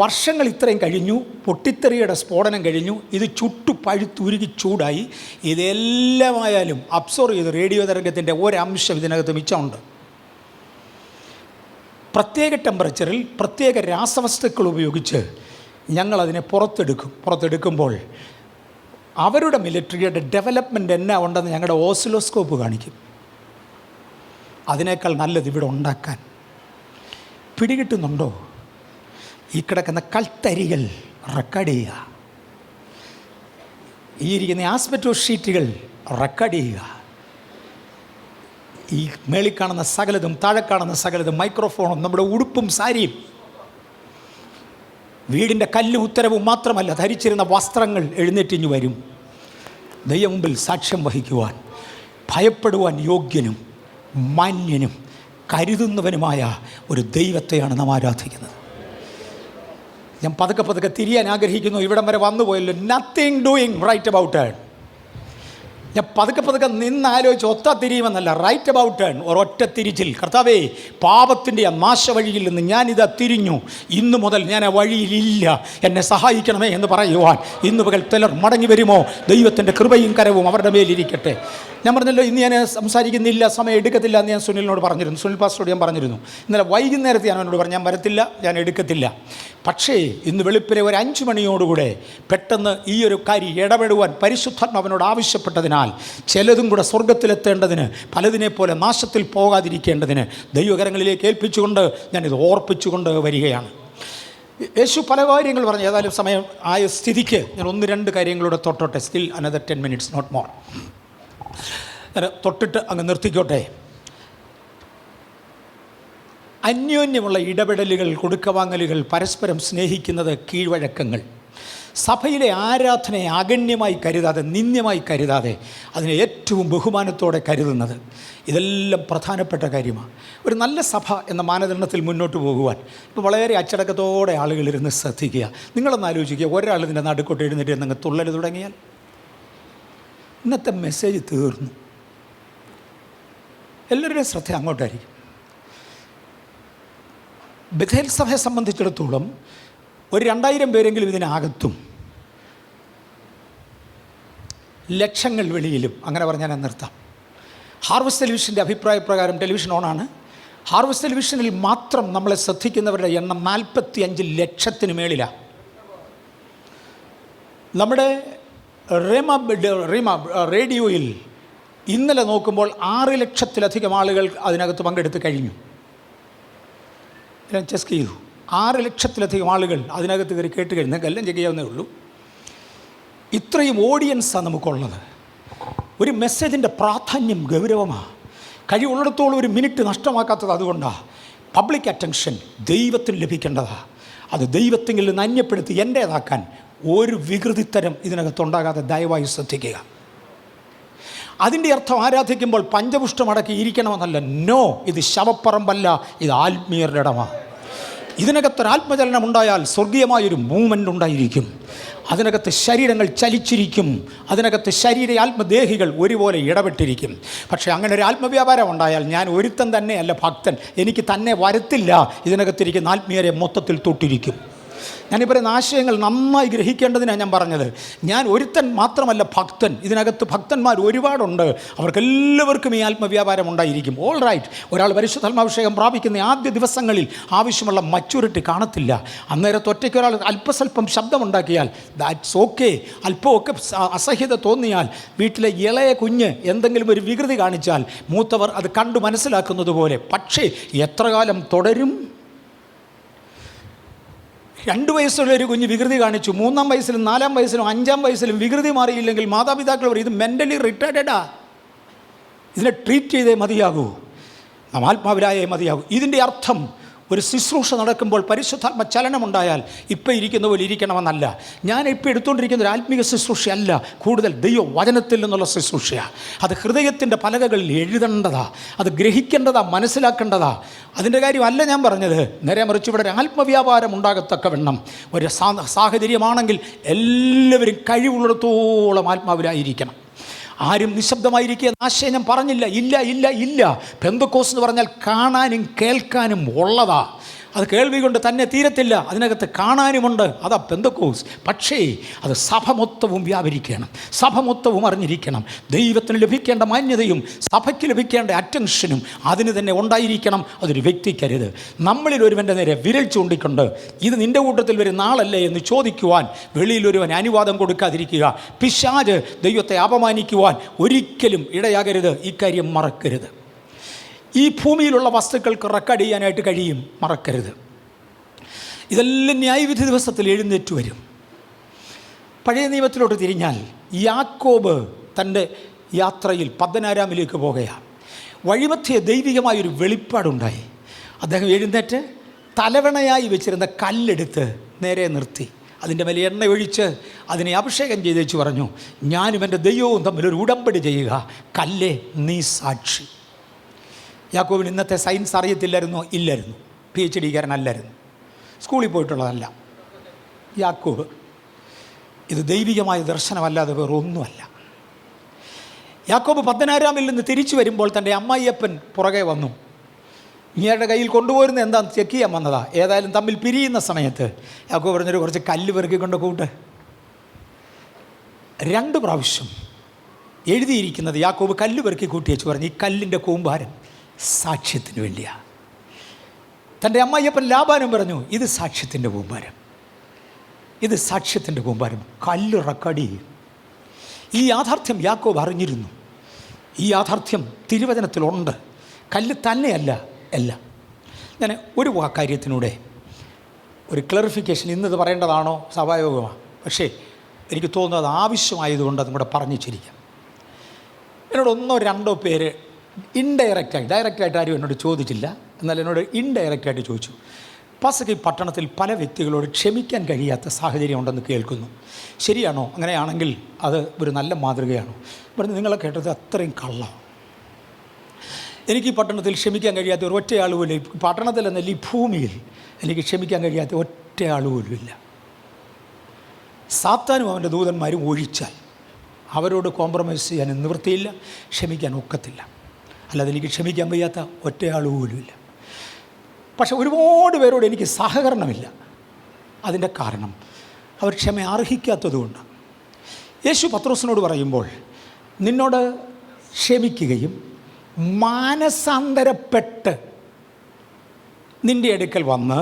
വർഷങ്ങൾ ഇത്രയും കഴിഞ്ഞു, പൊട്ടിത്തെറിയുടെ സ്ഫോടനം കഴിഞ്ഞു, ഇത് ചുട്ടു പഴുത്തുരുകി ചൂടായി. ഇതെല്ലാമായാലും അബ്സോർവ് ചെയ്ത് റേഡിയോ തരംഗത്തിൻ്റെ ഒരംശം ഇതിനകത്ത് മിച്ചമുണ്ട്. പ്രത്യേക ടെമ്പറേച്ചറിൽ പ്രത്യേക രാസവസ്തുക്കൾ ഉപയോഗിച്ച് ഞങ്ങളതിനെ പുറത്തെടുക്കുമ്പോൾ അവരുടെ മിലിറ്ററിയുടെ ഡെവലപ്മെൻറ്റ് എന്നാ ഉണ്ടെന്ന് ഞങ്ങളുടെ ഓസിലോസ്കോപ്പ് കാണിക്കും. അതിനേക്കാൾ നല്ലത് ഇവിടെ ഉണ്ടാക്കാൻ. പിടികിട്ടുന്നുണ്ടോ? ഈ കിടക്കുന്ന കൽത്തരികൾ റെക്കോർഡ് ചെയ്യുക, ഈ ഇരിക്കുന്ന ആസ്പെറ്റോ ഷീറ്റുകൾ റെക്കോർഡ് ചെയ്യുക, ഈ മേളിൽ കാണുന്ന സകലതും താഴെ കാണുന്ന സകലതും, മൈക്രോഫോണും നമ്മുടെ ഉടുപ്പും സാരിയും, വീടിൻ്റെ കല്ലും ഉത്തരവും മാത്രമല്ല, ധരിച്ചിരുന്ന വസ്ത്രങ്ങൾ എഴുന്നേറ്റിഞ്ഞു വരും. ദൈവം മുമ്പിൽ സാക്ഷ്യം വഹിക്കുവാൻ ഭയപ്പെടുവാൻ യോഗ്യനും മാന്യനും കരുതുന്നവനുമായ ഒരു ദൈവത്തെയാണ് നാം ആരാധിക്കുന്നത്. ഞാൻ പതുക്കെ തിരിയാൻ ആഗ്രഹിക്കുന്നു. ഇവിടം വരെ വന്നു പോയല്ലോ. Nothing doing right about turn. ഞാൻ പതുക്കെ നിന്നാലോചിച്ച് ഒത്ത തിരിയുമെന്നല്ല, റൈറ്റ് അബൌട്ട് ടേൺ, ഒരൊറ്റ തിരിച്ചിൽ. കർത്താവേ, പാപത്തിൻ്റെ ആ നാശവഴിയിൽ നിന്ന് ഞാനിതാ തിരിഞ്ഞു, ഇന്നു മുതൽ ഞാൻ ആ വഴിയിലില്ല, എന്നെ സഹായിക്കണമേ എന്ന് പറയുവാൻ ഇന്ന് പകൽ ചിലർ മടങ്ങി വരുമോ? ദൈവത്തിൻ്റെ കൃപയും കരവും അവരുടെ മേലിരിക്കട്ടെ. ഞാൻ പറഞ്ഞല്ലോ, ഇന്ന് ഞാൻ സംസാരിക്കുന്നില്ല, സമയം എടുക്കത്തില്ല എന്ന് ഞാൻ സുനിലിനോട് പറഞ്ഞിരുന്നു. സുനിൽ പാസ്റ്ററോട് ഞാൻ പറഞ്ഞിരുന്നു. ഇന്നലെ വൈകുന്നേരത്തെ ഞാൻ അവനോട് പറഞ്ഞു, ഞാൻ വരത്തില്ല, ഞാൻ എടുക്കത്തില്ല. പക്ഷേ ഇന്ന് വെളുപ്പിനെ ഒരു 5 മണിയോടുകൂടെ പെട്ടെന്ന് ഈ ഒരു കാര്യം ഇടപെടുവാൻ പരിശുദ്ധാത്മാവ് അവനോട് ആവശ്യപ്പെട്ടതിനാൽ, ചിലതും കൂടെ സ്വർഗത്തിലെത്തേണ്ടതിന്, പലതിനെ പോലെ നാശത്തിൽ പോകാതിരിക്കേണ്ടതിന് ദൈവകരങ്ങളിലേക്ക് ഏൽപ്പിച്ചുകൊണ്ട് ഞാനിത് ഓർപ്പിച്ചുകൊണ്ട് വരികയാണ്. യേശു പല കാര്യങ്ങൾ പറഞ്ഞു. ഏതായാലും സമയം ആയ സ്ഥിതിക്ക് ഞാൻ 1-2 കാര്യങ്ങളൂടെ തൊട്ടോട്ടെ. Still another 10 minutes, not more. തൊട്ടിട്ട് അങ്ങ് നിർത്തിക്കോട്ടെ. അന്യോന്യമുള്ള ഇടപെടലുകൾ, കൊടുക്കവാങ്ങലുകൾ, പരസ്പരം സ്നേഹിക്കുന്നത്, കീഴ്വഴക്കങ്ങൾ, സഭയിലെ ആരാധനയെ അഗണ്യമായി കരുതാതെ, നിന്ദ്യമായി കരുതാതെ, അതിനെ ഏറ്റവും ബഹുമാനത്തോടെ കരുതുന്നത്, ഇതെല്ലാം പ്രധാനപ്പെട്ട കാര്യമാണ്. ഒരു നല്ല സഭ എന്ന മാനദണ്ഡത്തിൽ മുന്നോട്ട് പോകുവാൻ ഇപ്പോൾ വളരെ അച്ചടക്കത്തോടെ ആളുകളിരുന്ന് ശ്രദ്ധിക്കുക. നിങ്ങളൊന്ന് ആലോചിക്കുക, ഒരാൾ ഇതിൻ്റെ നടുക്കോട്ട് എഴുന്നേറ്റ് എന്നങ്ങ് തുള്ളൽ തുടങ്ങിയാൽ ഇന്നത്തെ മെസ്സേജ് തീർന്നു. എല്ലാവരുടെയും ശ്രദ്ധ അങ്ങോട്ടായിരിക്കും. ബഥേൽ സഭയെ സംബന്ധിച്ചിടത്തോളം ഒരു 2000 പേരെങ്കിലും ഇതിനകത്തും, ലക്ഷങ്ങൾ വെളിയിലും. അങ്ങനെ പറഞ്ഞാൽ ഞാൻ നിർത്താം. ഹാർവസ്റ്റ് ടെലിവിഷൻ്റെ അഭിപ്രായ പ്രകാരം, ടെലിവിഷൻ ഓണാണ്, ഹാർവസ്റ്റ് ടെലിവിഷനിൽ മാത്രം നമ്മളെ ശ്രദ്ധിക്കുന്നവരുടെ എണ്ണം 45 ലക്ഷത്തിന് മേളിലാണ്. നമ്മുടെ റീമ റേഡിയോയിൽ ഇന്നലെ നോക്കുമ്പോൾ 6 ലക്ഷത്തിലധികം ആളുകൾ അതിനകത്ത് പങ്കെടുത്ത് കഴിഞ്ഞു. ഞാൻ ചെക്ക് ചെയ്തു, 6 ലക്ഷത്തിലധികം ആളുകൾ അതിനകത്ത് കയറി കേട്ട് കഴിഞ്ഞു. നിങ്ങൾക്ക് എല്ലാം ചെക്ക് ചെയ്യാവുന്നേ ഉള്ളൂ. ഇത്രയും ഓഡിയൻസാണ് നമുക്കുള്ളത്. ഒരു മെസ്സേജിൻ്റെ പ്രാധാന്യം ഗൗരവമാണ്. കഴിവുള്ളിടത്തോളം ഒരു മിനിറ്റ് നഷ്ടമാക്കാത്തത് അതുകൊണ്ടാണ്. പബ്ലിക് അറ്റൻഷൻ ദൈവത്തിന് ലഭിക്കേണ്ടതാണ്. അത് ദൈവത്തിൽ നിന്ന് അന്യപ്പെടുത്തി എൻ്റേതാക്കാൻ ഒരു വികൃതിത്തരം ഇതിനകത്തുണ്ടാകാതെ ദയവായി ശ്രദ്ധിക്കുക. അതിൻ്റെ അർത്ഥം ആരാധിക്കുമ്പോൾ പഞ്ചപുഷ്ടമടക്കി ഇരിക്കണമെന്നല്ല. നോ, ഇത് ശവപ്പറമ്പല്ല, ഇത് ആത്മീയരുടെ ഇടമാണ്. ഇതിനകത്തൊരാത്മചലനം ഉണ്ടായാൽ സ്വർഗീയമായൊരു മൂവ്മെൻ്റ് ഉണ്ടായിരിക്കും. അതിനകത്ത് ശരീരങ്ങൾ ചലിച്ചിരിക്കും. അതിനകത്ത് ശരീര ആത്മദേഹികൾ ഒരുപോലെ ഇടപെട്ടിരിക്കും. പക്ഷേ അങ്ങനെ ഒരു ആത്മവ്യാപാരം ഉണ്ടായാൽ ഞാൻ ഒരുത്തൻ തന്നെയല്ല ഭക്തൻ, എനിക്ക് തന്നെ വരത്തില്ല. ഇതിനകത്തിരിക്കുന്ന ആത്മീയരെ മൊത്തത്തിൽ തൊട്ടിരിക്കും. ഞാനീ പറയുന്ന ആശയങ്ങൾ നന്നായി ഗ്രഹിക്കേണ്ടതിനാണ് ഞാൻ പറഞ്ഞത്. ഞാൻ ഒരുത്തൻ മാത്രമല്ല ഭക്തൻ. ഇതിനകത്ത് ഭക്തന്മാർ ഒരുപാടുണ്ട്. അവർക്കെല്ലാവർക്കും ഈ ആത്മവ്യാപാരം ഉണ്ടായിരിക്കും. ഓൾ റൈറ്റ്, ഒരാൾ പരിശുദ്ധാത്മാഭിഷേകം പ്രാപിക്കുന്ന ആദ്യ ദിവസങ്ങളിൽ ആവശ്യമുള്ള മച്യൂരിറ്റി കാണത്തില്ല. അന്നേരത്ത് ഒറ്റയ്ക്ക് ഒരാൾ അല്പസ്വല്പം ശബ്ദമുണ്ടാക്കിയാൽ ദാറ്റ്സ് ഓക്കെ. അല്പമൊക്കെ അസഹ്യത തോന്നിയാൽ, വീട്ടിലെ ഇളയ കുഞ്ഞ് എന്തെങ്കിലും ഒരു വികൃതി കാണിച്ചാൽ മൂത്തവർ അത് കണ്ടു മനസ്സിലാക്കുന്നത് പോലെ. പക്ഷേ എത്ര കാലം തുടരും? 2 വയസ്സുള്ള ഒരു കുഞ്ഞ് വികൃതി കാണിച്ചു, 3-ാം വയസ്സിലും 4-ാം വയസ്സിലും 5-ാം വയസ്സിലും വികൃതി മാറിയില്ലെങ്കിൽ മാതാപിതാക്കൾ പറയും, ഇത് മെൻ്റലി റിട്ടാർഡാ, ഇതിനെ ട്രീറ്റ് ചെയ്തേ മതിയാകൂ, നാം ആത്മാവിലായേ മതിയാകൂ. ഇതിൻ്റെ അർത്ഥം ഒരു ശുശ്രൂഷ നടക്കുമ്പോൾ പരിശുദ്ധാത്മ ചലനമുണ്ടായാൽ ഇപ്പം ഇരിക്കുന്ന പോലെ ഇരിക്കണമെന്നല്ല. ഞാൻ ഇപ്പോൾ എടുത്തുകൊണ്ടിരിക്കുന്ന ഒരു ആത്മീക ശുശ്രൂഷയല്ല, കൂടുതൽ ദൈവ വചനത്തിൽ നിന്നുള്ള ശുശ്രൂഷയാണ്. അത് ഹൃദയത്തിൻ്റെ പലകകളിൽ എഴുതേണ്ടതാ, അത് ഗ്രഹിക്കേണ്ടതാ, മനസ്സിലാക്കേണ്ടതാ. അതിൻ്റെ കാര്യമല്ല ഞാൻ പറഞ്ഞത്. നേരെ മറിച്ച് ഇവിടെ ഒരു ആത്മവ്യാപാരം ഉണ്ടാകത്തക്കവണ്ണം ഒരു സാഹചര്യമാണെങ്കിൽ എല്ലാവരും കഴിവുള്ളിടത്തോളം ആത്മാവിലായിരിക്കണം. ആരും നിശബ്ദമായിരിക്കുക എന്ന ആശയം ഞാൻ പറഞ്ഞില്ല. ഇല്ല ഇല്ല ഇല്ല. പെന്തക്കോസ് എന്ന് പറഞ്ഞാൽ കാണാനും കേൾക്കാനും ഉള്ളതാ. അത് കേൾവി കൊണ്ട് തന്നെ തീരത്തില്ല, അതിനകത്ത് കാണാനുമുണ്ട്. അതാ പെന്തക്കോസ്. പക്ഷേ അത് സഭ മൊത്തവും വ്യാപരിക്കണം, സഭ മൊത്തവും അറിഞ്ഞിരിക്കണം. ദൈവത്തിന് ലഭിക്കേണ്ട മാന്യതയും സഭയ്ക്ക് ലഭിക്കേണ്ട അറ്റൻഷനും അതിന് തന്നെ ഉണ്ടായിരിക്കണം. അതൊരു വ്യക്തിക്കരുത്. നമ്മളിൽ ഒരുവൻ്റെ നേരെ വിരൽ ചൂണ്ടിക്കൊണ്ട് ഇത് നിൻ്റെ കൂട്ടത്തിൽ വരുന്ന ആളല്ലേ എന്ന് ചോദിക്കുവാൻ വെളിയിലൊരുവൻ അനുവാദം കൊടുക്കാതിരിക്കുക. പിശാച് ദൈവത്തെ അപമാനിക്കുവാൻ ഒരിക്കലും ഇടയാകരുത്. ഇക്കാര്യം മറക്കരുത്. ഈ ഭൂമിയിലുള്ള വസ്തുക്കൾക്ക് റെക്കോർഡ് ചെയ്യാനായിട്ട് കഴിയും, മറക്കരുത്. ഇതെല്ലാം ന്യായവിധി ദിവസത്തിൽ എഴുന്നേറ്റ് വരും. പഴയ നിയമത്തിലോട്ട് തിരിഞ്ഞാൽ യാക്കോബ് തൻ്റെ യാത്രയിൽ പദ്ദനാരാമിലേക്ക് പോകുകയാണ്. വഴിമധ്യേ ദൈവികമായൊരു വെളിപ്പാടുണ്ടായി. അദ്ദേഹം എഴുന്നേറ്റ് തലവണയായി വെച്ചിരുന്ന കല്ലെടുത്ത് നേരെ നിർത്തി അതിൻ്റെ മേലെ എണ്ണ ഒഴിച്ച് അതിനെ അഭിഷേകം ചെയ്തേച്ച് പറഞ്ഞു, ഞാനും എൻ്റെ ദൈവവും തമ്മിലൊരു ഉടമ്പടി ചെയ്യുക, കല്ലേ നീ സാക്ഷി. യാക്കോബിന് ഇന്നത്തെ സയൻസ് അറിയത്തില്ലായിരുന്നോ? ഇല്ലായിരുന്നു. PhD കാരനല്ലായിരുന്നു, സ്കൂളിൽ പോയിട്ടുള്ളതല്ല. യാക്കോബ് ഇത് ദൈവികമായ ദർശനമല്ലാതെ വേറൊന്നുമല്ല. യാക്കോബ് പദ്ദനാരാമിൽ നിന്ന് തിരിച്ചു വരുമ്പോൾ തൻ്റെ അമ്മായിയപ്പൻ പുറകെ വന്നു. ഇയാളുടെ കയ്യിൽ കൊണ്ടുപോയിരുന്ന എന്താണെന്ന് ചെക്ക് ചെയ്യാൻ വന്നതാ. ഏതായാലും തമ്മിൽ പിരിയുന്ന സമയത്ത് യാക്കോബ് പറഞ്ഞൊരു കുറച്ച് കല്ല് പെറുക്കിക്കൊണ്ട് കൂട്ട്. 2 പ്രാവശ്യം എഴുതിയിരിക്കുന്നത് യാക്കോബ് കല്ല് പെറുക്കി കൂട്ടി വെച്ച് പറഞ്ഞു, ഈ കല്ലിൻ്റെ കൂമ്പാരം സാക്ഷ്യത്തിന് വേണ്ടിയാണ്. തൻ്റെ അമ്മായിയപ്പൻ ലാബാനും പറഞ്ഞു, ഇത് സാക്ഷ്യത്തിൻ്റെ കൂമ്പാരം, ഇത് സാക്ഷ്യത്തിൻ്റെ കൂമ്പാരം. കല്ല് റെക്കോർഡ് ചെയ്യും. ഈ യാഥാർത്ഥ്യം യാക്കോബ് അറിഞ്ഞിരുന്നു. ഈ യാഥാർത്ഥ്യം തിരുവചനത്തിലുണ്ട്. കല്ല് തന്നെയല്ല എല്ലാം. ഞാൻ ഒരു കാര്യത്തിലൂടെ ഒരു ക്ലറിഫിക്കേഷൻ, ഇന്നത് പറയേണ്ടതാണോ സ്വാഭാവികമാണ്, പക്ഷേ എനിക്ക് തോന്നുന്നത് ആവശ്യമായതുകൊണ്ട് അതും കൂടെ പറഞ്ഞു വെച്ചിരിക്കാം. എന്നോട് 1-2 പേര് ഇൻഡയറക്റ്റായി, ഡയറക്റ്റായിട്ട് ആരും എന്നോട് ചോദിച്ചില്ല, എന്നാൽ എന്നോട് ഇൻഡയറക്റ്റായിട്ട് ചോദിച്ചു, പാസ്റ്റർ ഈ പട്ടണത്തിൽ പല വ്യക്തികളോട് ക്ഷമിക്കാൻ കഴിയാത്ത സാഹചര്യം ഉണ്ടെന്ന് കേൾക്കുന്നു, ശരിയാണോ? അങ്ങനെയാണെങ്കിൽ അത് ഒരു നല്ല മാതൃകയാണോ? പറഞ്ഞു, നിങ്ങളെ കേട്ടത് അത്രയും കള്ളം. എനിക്ക് ഈ പട്ടണത്തിൽ ക്ഷമിക്കാൻ കഴിയാത്ത ഒരു ഒറ്റയാൾ പോലും, ഈ പട്ടണത്തിൽ എന്നല്ല ഈ ഭൂമിയിൽ എനിക്ക് ക്ഷമിക്കാൻ കഴിയാത്ത ഒറ്റയാൾ പോലും ഇല്ല. സാത്താനും അവൻ്റെ ദൂതന്മാരും ഒഴിച്ചാൽ അവരോട് കോംപ്രമൈസ് ചെയ്യാൻ നിവൃത്തിയില്ല, ക്ഷമിക്കാൻ ഒക്കത്തില്ല. അല്ലാതെ എനിക്ക് ക്ഷമിക്കാൻ വയ്യാത്ത ഒറ്റയാൾ പോലുമില്ല. പക്ഷെ ഒരുപാട് പേരോട് എനിക്ക് സഹകരണമില്ല. അതിൻ്റെ കാരണം അവർ ക്ഷമ അർഹിക്കാത്തതുകൊണ്ട്. യേശു പത്രോസിനോട് പറയുമ്പോൾ, നിന്നോട് ക്ഷമിക്കുകയും മാനസാന്തരപ്പെട്ട് നിൻ്റെ അടുക്കൽ വന്ന്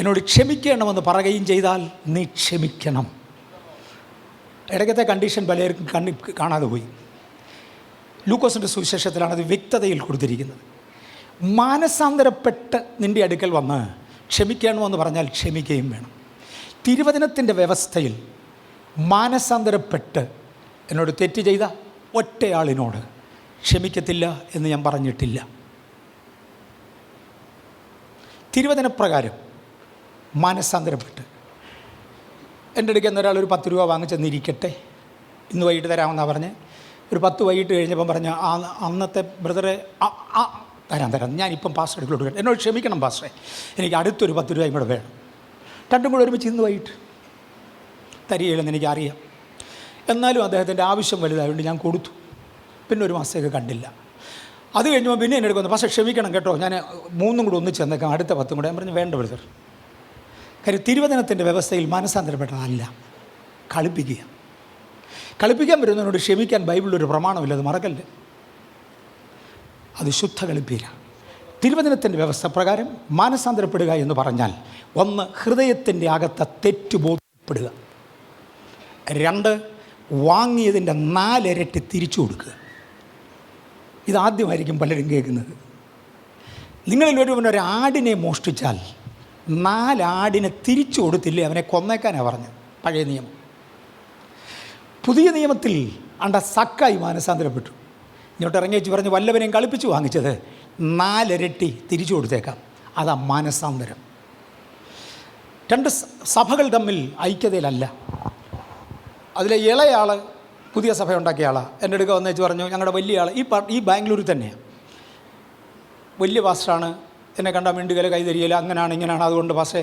എന്നോട് ക്ഷമിക്കണമെന്ന് പറയുകയും ചെയ്താൽ നീ ക്ഷമിക്കണം. ഇടയ്ക്കത്തെ കണ്ടീഷൻ പലർക്കും കാണാതെ പോയി. ലൂക്കോസിൻ്റെ സുവിശേഷത്തിലാണ് അത് വ്യക്തതയിൽ കൊടുത്തിരിക്കുന്നത്. മാനസാന്തരപ്പെട്ട് നിൻ്റെ അടുക്കൽ വന്ന് ക്ഷമിക്കണമെന്ന് പറഞ്ഞാൽ ക്ഷമിക്കുകയും വേണം. തിരുവചനത്തിൻ്റെ വ്യവസ്ഥയിൽ മാനസാന്തരപ്പെട്ട് എന്നോട് തെറ്റ് ചെയ്ത ഒറ്റയാളിനോട് ക്ഷമിക്കത്തില്ല എന്ന് ഞാൻ പറഞ്ഞിട്ടില്ല. തിരുവചനപ്രകാരം മാനസാന്തരപ്പെട്ട് എൻ്റെ അടുക്കൽ നിന്ന് ഒരാൾ ഒരു 10 രൂപ വാങ്ങിച്ചെന്നിരിക്കട്ടെ, ഇന്ന് വൈകിട്ട് തരാമെന്നാണ് പറഞ്ഞ്. ഒരു 10 വൈകിട്ട് കഴിഞ്ഞപ്പം പറഞ്ഞ അന്നത്തെ ബ്രദറെ തരാം ഞാനിപ്പം പാസ്റ്റർ അടുക്കലോട്ട് എന്നോട് ക്ഷമിക്കണം പാസ്റ്ററെ, എനിക്ക് അടുത്തൊരു 10 രൂപയും കൂടെ വേണം. രണ്ടും കൂടെ ഒരുമിച്ച് ഇന്ന് വൈകിട്ട് തരികയില്ലെന്ന് എനിക്കറിയാം. എന്നാലും അദ്ദേഹത്തിൻ്റെ ആവശ്യം വലുതായതുകൊണ്ട് ഞാൻ കൊടുത്തു. പിന്നെ ഒരു മാസത്തേക്ക് കണ്ടില്ല. അത് കഴിഞ്ഞപ്പോൾ പിന്നെ എന്നെ എടുക്കുന്നു, പക്ഷേ ക്ഷമിക്കണം കേട്ടോ, ഞാൻ 3 കൂടെ ഒന്നിച്ച് തന്നേക്കാം, അടുത്ത 10 കൂടെ. ഞാൻ പറഞ്ഞു വേണ്ട ബ്രദർ. കാര്യം തിരുവചനത്തിൻ്റെ വ്യവസ്ഥയിൽ മാനസാന്തരപ്പെട്ടതല്ല, കളിപ്പിക്കാൻ വരുന്നതിനോട് ക്ഷമിക്കാൻ ബൈബിളിലൊരു പ്രമാണമില്ല, അത് മറക്കല്ലേ. അത് ശുദ്ധ കളിപ്പീര. തിരുവചനത്തിൻ്റെ വ്യവസ്ഥ പ്രകാരം മാനസാന്തരപ്പെടുക എന്ന് പറഞ്ഞാൽ, 1 ഹൃദയത്തിൻ്റെ അകത്തെ തെറ്റ് ബോധ്യപ്പെടുക, 2 വാങ്ങിയതിൻ്റെ 4 ഇരട്ടി തിരിച്ചു കൊടുക്കുക. ഇതാദ്യമായിരിക്കും പലരും കേൾക്കുന്നത്. നിങ്ങളിൽ ഒരുവൻ ആടിനെ മോഷ്ടിച്ചാൽ 4 ആടിനെ തിരിച്ചു കൊടുത്തില്ലേ അവനെ കൊന്നേക്കാനാണ് പറഞ്ഞത് പഴയ നിയമം. പുതിയ നിയമത്തിൽ സക്കായി മാനസാന്തരപ്പെട്ടു. ഇങ്ങോട്ട് ഇറങ്ങി വെച്ച് പറഞ്ഞ് വല്ലവനെയും കളിപ്പിച്ച് വാങ്ങിച്ചത് 4 ഇരട്ടി തിരിച്ചു കൊടുത്തേക്കാം. അതാ മാനസാന്തരം. 2 സഭകൾ തമ്മിൽ ഐക്യതയിലല്ല. അതിലെ ഇളയാൾ പുതിയ സഭ ഉണ്ടാക്കിയ ആളാണ്. എൻ്റെ അടുക്ക വന്നേച്ച് പറഞ്ഞു, ഞങ്ങളുടെ വലിയ ആൾ ഈ ബാംഗ്ലൂരിൽ തന്നെയാണ്, വലിയ പാസ്റ്ററാണ്, എന്നെ കണ്ടാൽ മിണ്ടുകല കൈതരികയില്ല, അങ്ങനെയാണ് ഇങ്ങനെയാണ്, അതുകൊണ്ട് പാസ്റ്റേ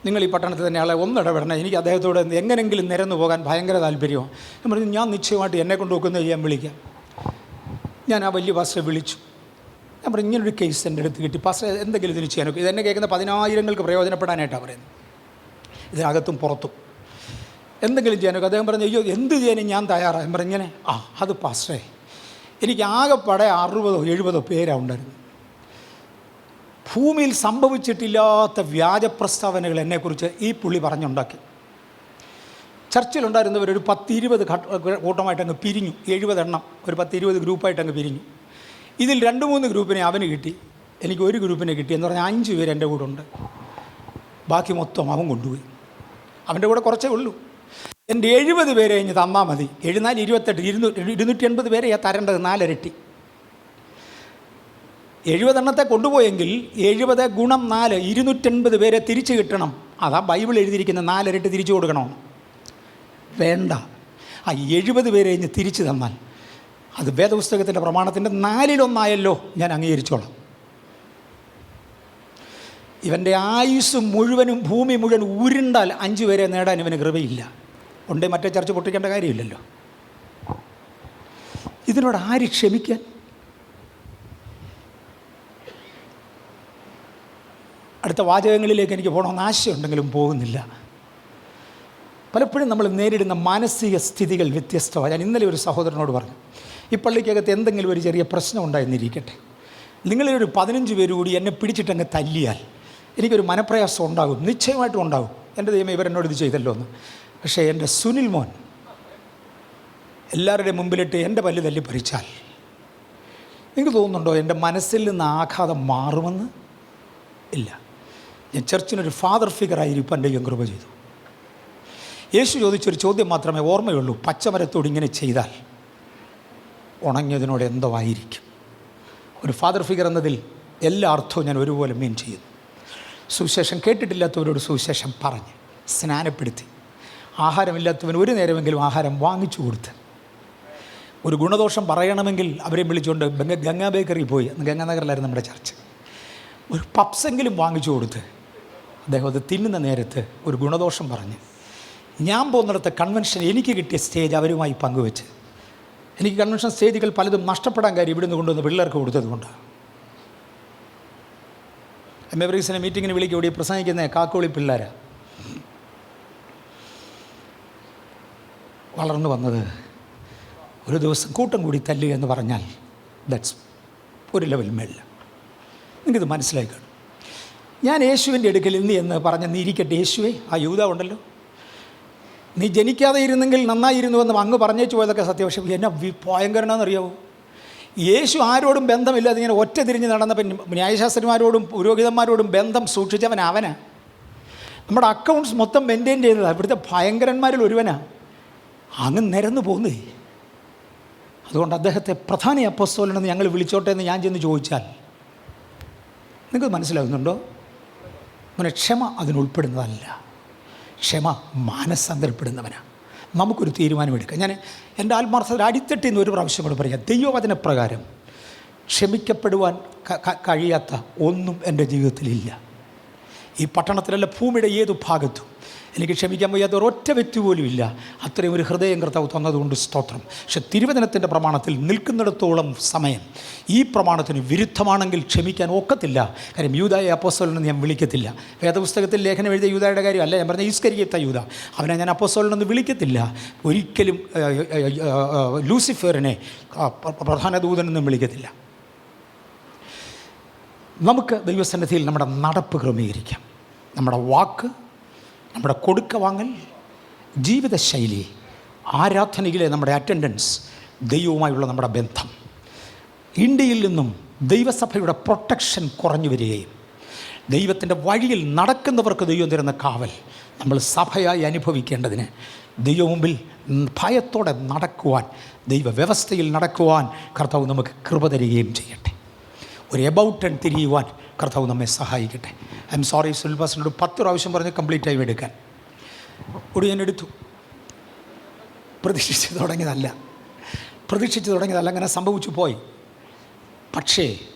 നിങ്ങൾ ഈ പട്ടണത്തിൽ തന്നെ ആളെ ഒന്നിടപെടണം, എനിക്ക് അദ്ദേഹത്തോട് എങ്ങനെയെങ്കിലും നിരന്നു പോകാൻ ഭയങ്കര താല്പര്യമാണ്. ഞാൻ പറഞ്ഞു ഞാൻ നിശ്ചയമായിട്ട് എന്നെ കൊണ്ട് നോക്കുന്നത് ചെയ്യാൻ വിളിക്കാം. ഞാൻ ആ വലിയ പാസ്റ്ററെ വിളിച്ചു. ഞാൻ പറഞ്ഞു ഇങ്ങനൊരു കേസ് എൻ്റെ അടുത്ത് കിട്ടി, പാസ്റ്റർ എന്തെങ്കിലും ഇതിന് ചെയ്യാനൊക്കെ. ഇതെന്നെ കേൾക്കുന്ന 10,000-കൾക്ക് പ്രയോജനപ്പെടാനായിട്ടാണ് പറയുന്നത്, ഇതിനകത്തും പുറത്തും എന്തെങ്കിലും ചെയ്യാനൊക്കെ. അദ്ദേഹം പറഞ്ഞു അയ്യോ എന്ത് ചെയ്യാനും ഞാൻ തയ്യാറാണ്. ഞാൻ പറഞ്ഞു ഇങ്ങനെ അത് പാസ്റ്ററെ എനിക്ക് ആകെപ്പാടെ 60-70 പേരാണ് ഉണ്ടായിരുന്നു. ഭൂമിയിൽ സംഭവിച്ചിട്ടില്ലാത്ത വ്യാജ പ്രസ്താവനകൾ എന്നെക്കുറിച്ച് ഈ പുള്ളി പറഞ്ഞുണ്ടാക്കി. ചർച്ചിലുണ്ടായിരുന്നവർ ഒരു 10-20 കൂട്ടമായിട്ടങ്ങ് പിരിഞ്ഞു. 70 എണ്ണം ഒരു 10-20 ഗ്രൂപ്പായിട്ടങ്ങ് പിരിഞ്ഞു. ഇതിൽ 2-3 ഗ്രൂപ്പിനെ അവന് കിട്ടി, എനിക്ക് ഒരു ഗ്രൂപ്പിനെ കിട്ടി. എന്ന് പറഞ്ഞാൽ 5 പേര് എൻ്റെ കൂടെ ഉണ്ട്, ബാക്കി മൊത്തം അവൻ കൊണ്ടുപോയി. അവൻ്റെ കൂടെ കുറച്ചേ ഉള്ളൂ. എൻ്റെ 70 പേരെ കഴിഞ്ഞ് തന്നാൽ മതി. 74, 28, 280 പേരെ തരേണ്ടത് 4 ഇരട്ടി. 70 എണ്ണത്തെ കൊണ്ടുപോയെങ്കിൽ 70 ഗുണം 4 280 പേരെ തിരിച്ചു കിട്ടണം. അതാ ബൈബിൾ എഴുതിയിരിക്കുന്ന 4 ഇരട്ടി തിരിച്ചു കൊടുക്കണം. വേണ്ട, 70 പേരെ കഴിഞ്ഞ് തിരിച്ചു തന്നാൽ അത് വേദപുസ്തകത്തിൻ്റെ പ്രമാണത്തിൻ്റെ 4-1 ഞാൻ അംഗീകരിച്ചോളാം. ഇവൻ്റെ ആയുസ് മുഴുവനും ഭൂമി മുഴുവൻ ഉരുണ്ടാൽ 5 പേരെ നേടാൻ ഇവന് കൃപയില്ല. ഉണ്ടേ മറ്റേ ചർച്ച പൊട്ടിക്കേണ്ട കാര്യമില്ലല്ലോ. ഇതിനോട് ആര് ക്ഷമിക്കാൻ? അടുത്ത വാചകങ്ങളിലേക്ക് എനിക്ക് പോകണമെന്ന് ആശയമുണ്ടെങ്കിലും പോകുന്നില്ല. പലപ്പോഴും നമ്മൾ നേരിടുന്ന മാനസിക സ്ഥിതികൾ വ്യത്യസ്തമാണ്. ഞാൻ ഇന്നലെ ഒരു സഹോദരനോട് പറഞ്ഞു, ഈ പള്ളിക്കകത്ത് എന്തെങ്കിലും ഒരു ചെറിയ പ്രശ്നം ഉണ്ടായെന്നിരിക്കട്ടെ, നിങ്ങളൊരു 15 പേര് കൂടി എന്നെ പിടിച്ചിട്ടങ്ങ് തല്ലിയാൽ എനിക്കൊരു മനപ്രയാസം ഉണ്ടാകും, നിശ്ചയമായിട്ടും ഉണ്ടാകും. എൻ്റെ ദൈവം ഇവരെന്നോട് ഇത് ചെയ്തല്ലോ എന്ന്. പക്ഷേ എൻ്റെ സുനിൽ മോൻ എല്ലാവരുടെയും മുമ്പിലിട്ട് എൻ്റെ പല്ല് തല്ലി പറിച്ചാൽ നിങ്ങൾക്ക് തോന്നുന്നുണ്ടോ എൻ്റെ മനസ്സിൽ നിന്ന് ആഘാതം മാറുമെന്ന്? ഇല്ല. ഞാൻ ചർച്ചിനൊരു ഫാദർ ഫിഗറായിരിക്കും എൻ്റെ ദൈവം കൃപ ചെയ്തു. യേശു ചോദിച്ചൊരു ചോദ്യം മാത്രമേ ഓർമ്മയുള്ളൂ, പച്ചമരത്തോട് ഇങ്ങനെ ചെയ്താൽ ഉണങ്ങിയതിനോട് എന്തോ ആയിരിക്കും. ഒരു ഫാദർ ഫിഗർ എന്നതിൽ എല്ലാ അർത്ഥവും ഞാൻ ഒരുപോലെ മീൻ ചെയ്യുന്നു. സുവിശേഷം കേട്ടിട്ടില്ലാത്തവരോട് സുവിശേഷം പറഞ്ഞ് സ്നാനപ്പെടുത്തി, ആഹാരമില്ലാത്തവന് ഒരു നേരമെങ്കിലും ആഹാരം വാങ്ങിച്ചു കൊടുത്ത്, ഒരു ഗുണദോഷം പറയണമെങ്കിൽ അവരെ വിളിച്ചുകൊണ്ട് ഗംഗാ ബേക്കറി പോയി, ഗംഗാനഗറിലായിരുന്നു നമ്മുടെ ചർച്ച്, ഒരു പപ്സെങ്കിലും വാങ്ങിച്ചു കൊടുത്ത് അദ്ദേഹം അത് തിന്നുന്ന നേരത്ത് ഒരു ഗുണദോഷം പറഞ്ഞ് ഞാൻ പോകുന്നിടത്ത് കൺവെൻഷൻ എനിക്ക് കിട്ടിയ സ്റ്റേജ് അവരുമായി പങ്കുവെച്ച്, എനിക്ക് കൺവെൻഷൻ സ്റ്റേജുകൾ പലതും നഷ്ടപ്പെടാൻ കാര്യം ഇവിടുന്ന് കൊണ്ടുവന്ന് പിള്ളേർക്ക് കൊടുത്തതുകൊണ്ടാണ്. MA ബ്രീസിനെ മീറ്റിങ്ങിന് വിളിക്കൂടി പ്രസംഗിക്കുന്ന കാക്കോളി പിള്ളേരാണ്. വളർന്നു വന്നത് ഒരു ദിവസം കൂട്ടം കൂടി തല്ലുക എന്ന് പറഞ്ഞാൽ ദാറ്റ്സ് ഒരു ലെവൽ മേളിൽ. നിങ്ങൾക്കിത് മനസ്സിലായി കാണും. ഞാൻ യേശുവിൻ്റെ അടുക്കൽ എന്ന് പറഞ്ഞ് നീ ഇരിക്കട്ടെ, യേശുവേ ആ യൂദ ഉണ്ടല്ലോ, നീ ജനിക്കാതെ ഇരുന്നെങ്കിൽ നന്നായിരുന്നുവെന്ന് അങ്ങ് പറഞ്ഞേച്ചു പോയതൊക്കെ സത്യം. പക്ഷേ എന്നെ ഭയങ്കരനാണെന്നറിയാവോ, യേശു ആരോടും ബന്ധമില്ലാതെ ഇങ്ങനെ ഒറ്റ തിരിഞ്ഞ് നടന്നപ്പം ന്യായശാസ്ത്രിമാരോടും പുരോഹിതന്മാരോടും ബന്ധം സൂക്ഷിച്ചവൻ അവനാ. നമ്മുടെ അക്കൗണ്ട്സ് മൊത്തം മെയിൻറ്റെയിൻ ചെയ്തതാണ്. ഇവിടുത്തെ ഭയങ്കരന്മാരിൽ ഒരുവനാ. അങ്ങ് നിരന്നു പോകുന്നേ. അതുകൊണ്ട് അദ്ദേഹത്തെ പ്രധാന അപ്പോസ്തലനെന്ന് ഞങ്ങൾ വിളിച്ചോട്ടെ എന്ന് ഞാൻ ചെന്ന് ചോദിച്ചാൽ നിങ്ങൾക്ക് മനസ്സിലാകുന്നുണ്ടോ? അങ്ങനെ ക്ഷമ അതിനുൾപ്പെടുന്നതല്ല. ക്ഷമ മാനസാന്തരപ്പെടുന്നവനാണ്. നമുക്കൊരു തീരുമാനമെടുക്കാം. ഞാൻ എൻ്റെ ആത്മാർത്ഥത അടിത്തട്ടിൽ നിന്ന് ഒരു പ്രാവശ്യം കൂടെ പറയാം. ദൈവവചനപ്രകാരം ക്ഷമിക്കപ്പെടുവാൻ കഴിയാത്ത ഒന്നും എൻ്റെ ജീവിതത്തിലില്ല. ഈ പട്ടണത്തിലല്ല, ഭൂമിയുടെ ഏതു ഭാഗത്തും എനിക്ക് ക്ഷമിക്കാൻ വയ്യാത്ത ഒരൊറ്റ വ്യക്തി പോലും ഇല്ല. അത്രയും ഒരു ഹൃദയം കർത്താവ് തന്നതുകൊണ്ട് സ്തോത്രം. പക്ഷെ തിരുവചനത്തിൻ്റെ പ്രമാണത്തിൽ നിൽക്കുന്നിടത്തോളം സമയം ഈ പ്രമാണത്തിന് വിരുദ്ധമാണെങ്കിൽ ക്ഷമിക്കാൻ ഒക്കത്തില്ല. കാര്യം യൂദായെ അപ്പോസ്തലനെന്ന് ഞാൻ വിളിക്കത്തില്ല. വേദപുസ്തകത്തിൽ ലേഖനം എഴുതിയ യൂദായുടെ കാര്യമല്ല ഞാൻ പറഞ്ഞ. ഈസ്കരിയത്ത യൂദ, അവനെ ഞാൻ അപ്പോസ്തലനെന്ന് വിളിക്കത്തില്ല. ഒരിക്കലും ലൂസിഫറിനെ പ്രധാന ദൂതനെന്നും വിളിക്കത്തില്ല. നമുക്ക് ദൈവസന്നിധിയിൽ നമ്മുടെ നടപ്പ് ക്രമീകരിക്കാം. നമ്മുടെ വാക്ക്, നമ്മുടെ കൊടുക്ക വാങ്ങൽ, ജീവിതശൈലി, ആരാധനയിലെ നമ്മുടെ അറ്റൻഡൻസ്, ദൈവവുമായുള്ള നമ്മുടെ ബന്ധം, ഇന്ത്യയിൽ നിന്നും ദൈവസഭയുടെ പ്രൊട്ടക്ഷൻ കുറഞ്ഞു വരികയും ദൈവത്തിൻ്റെ വഴിയിൽ നടക്കുന്നവർക്ക് ദൈവം തരുന്ന കാവൽ നമ്മൾ സഭയായി അനുഭവിക്കേണ്ടതിന് ദൈവ മുമ്പിൽ ഭയത്തോടെ നടക്കുവാൻ, ദൈവവ്യവസ്ഥയിൽ നടക്കുവാൻ കർത്താവ് നമുക്ക് കൃപ തരികയും ചെയ്യട്ടെ. ഒരു എബൌട്ട് ടേൺ തിരിയുവാൻ കർത്താവ് നമ്മെ സഹായിക്കട്ടെ. ഐ എം സോറി സുൽബാസിനോട് 10 പ്രാവശ്യം പറഞ്ഞ് കംപ്ലീറ്റ് ടൈം എടുക്കാൻ. ഒടി ഞാൻ എടുത്തു. പ്രതീക്ഷിച്ച് തുടങ്ങിയതല്ല, അങ്ങനെ സംഭവിച്ചു പോയി. പക്ഷേ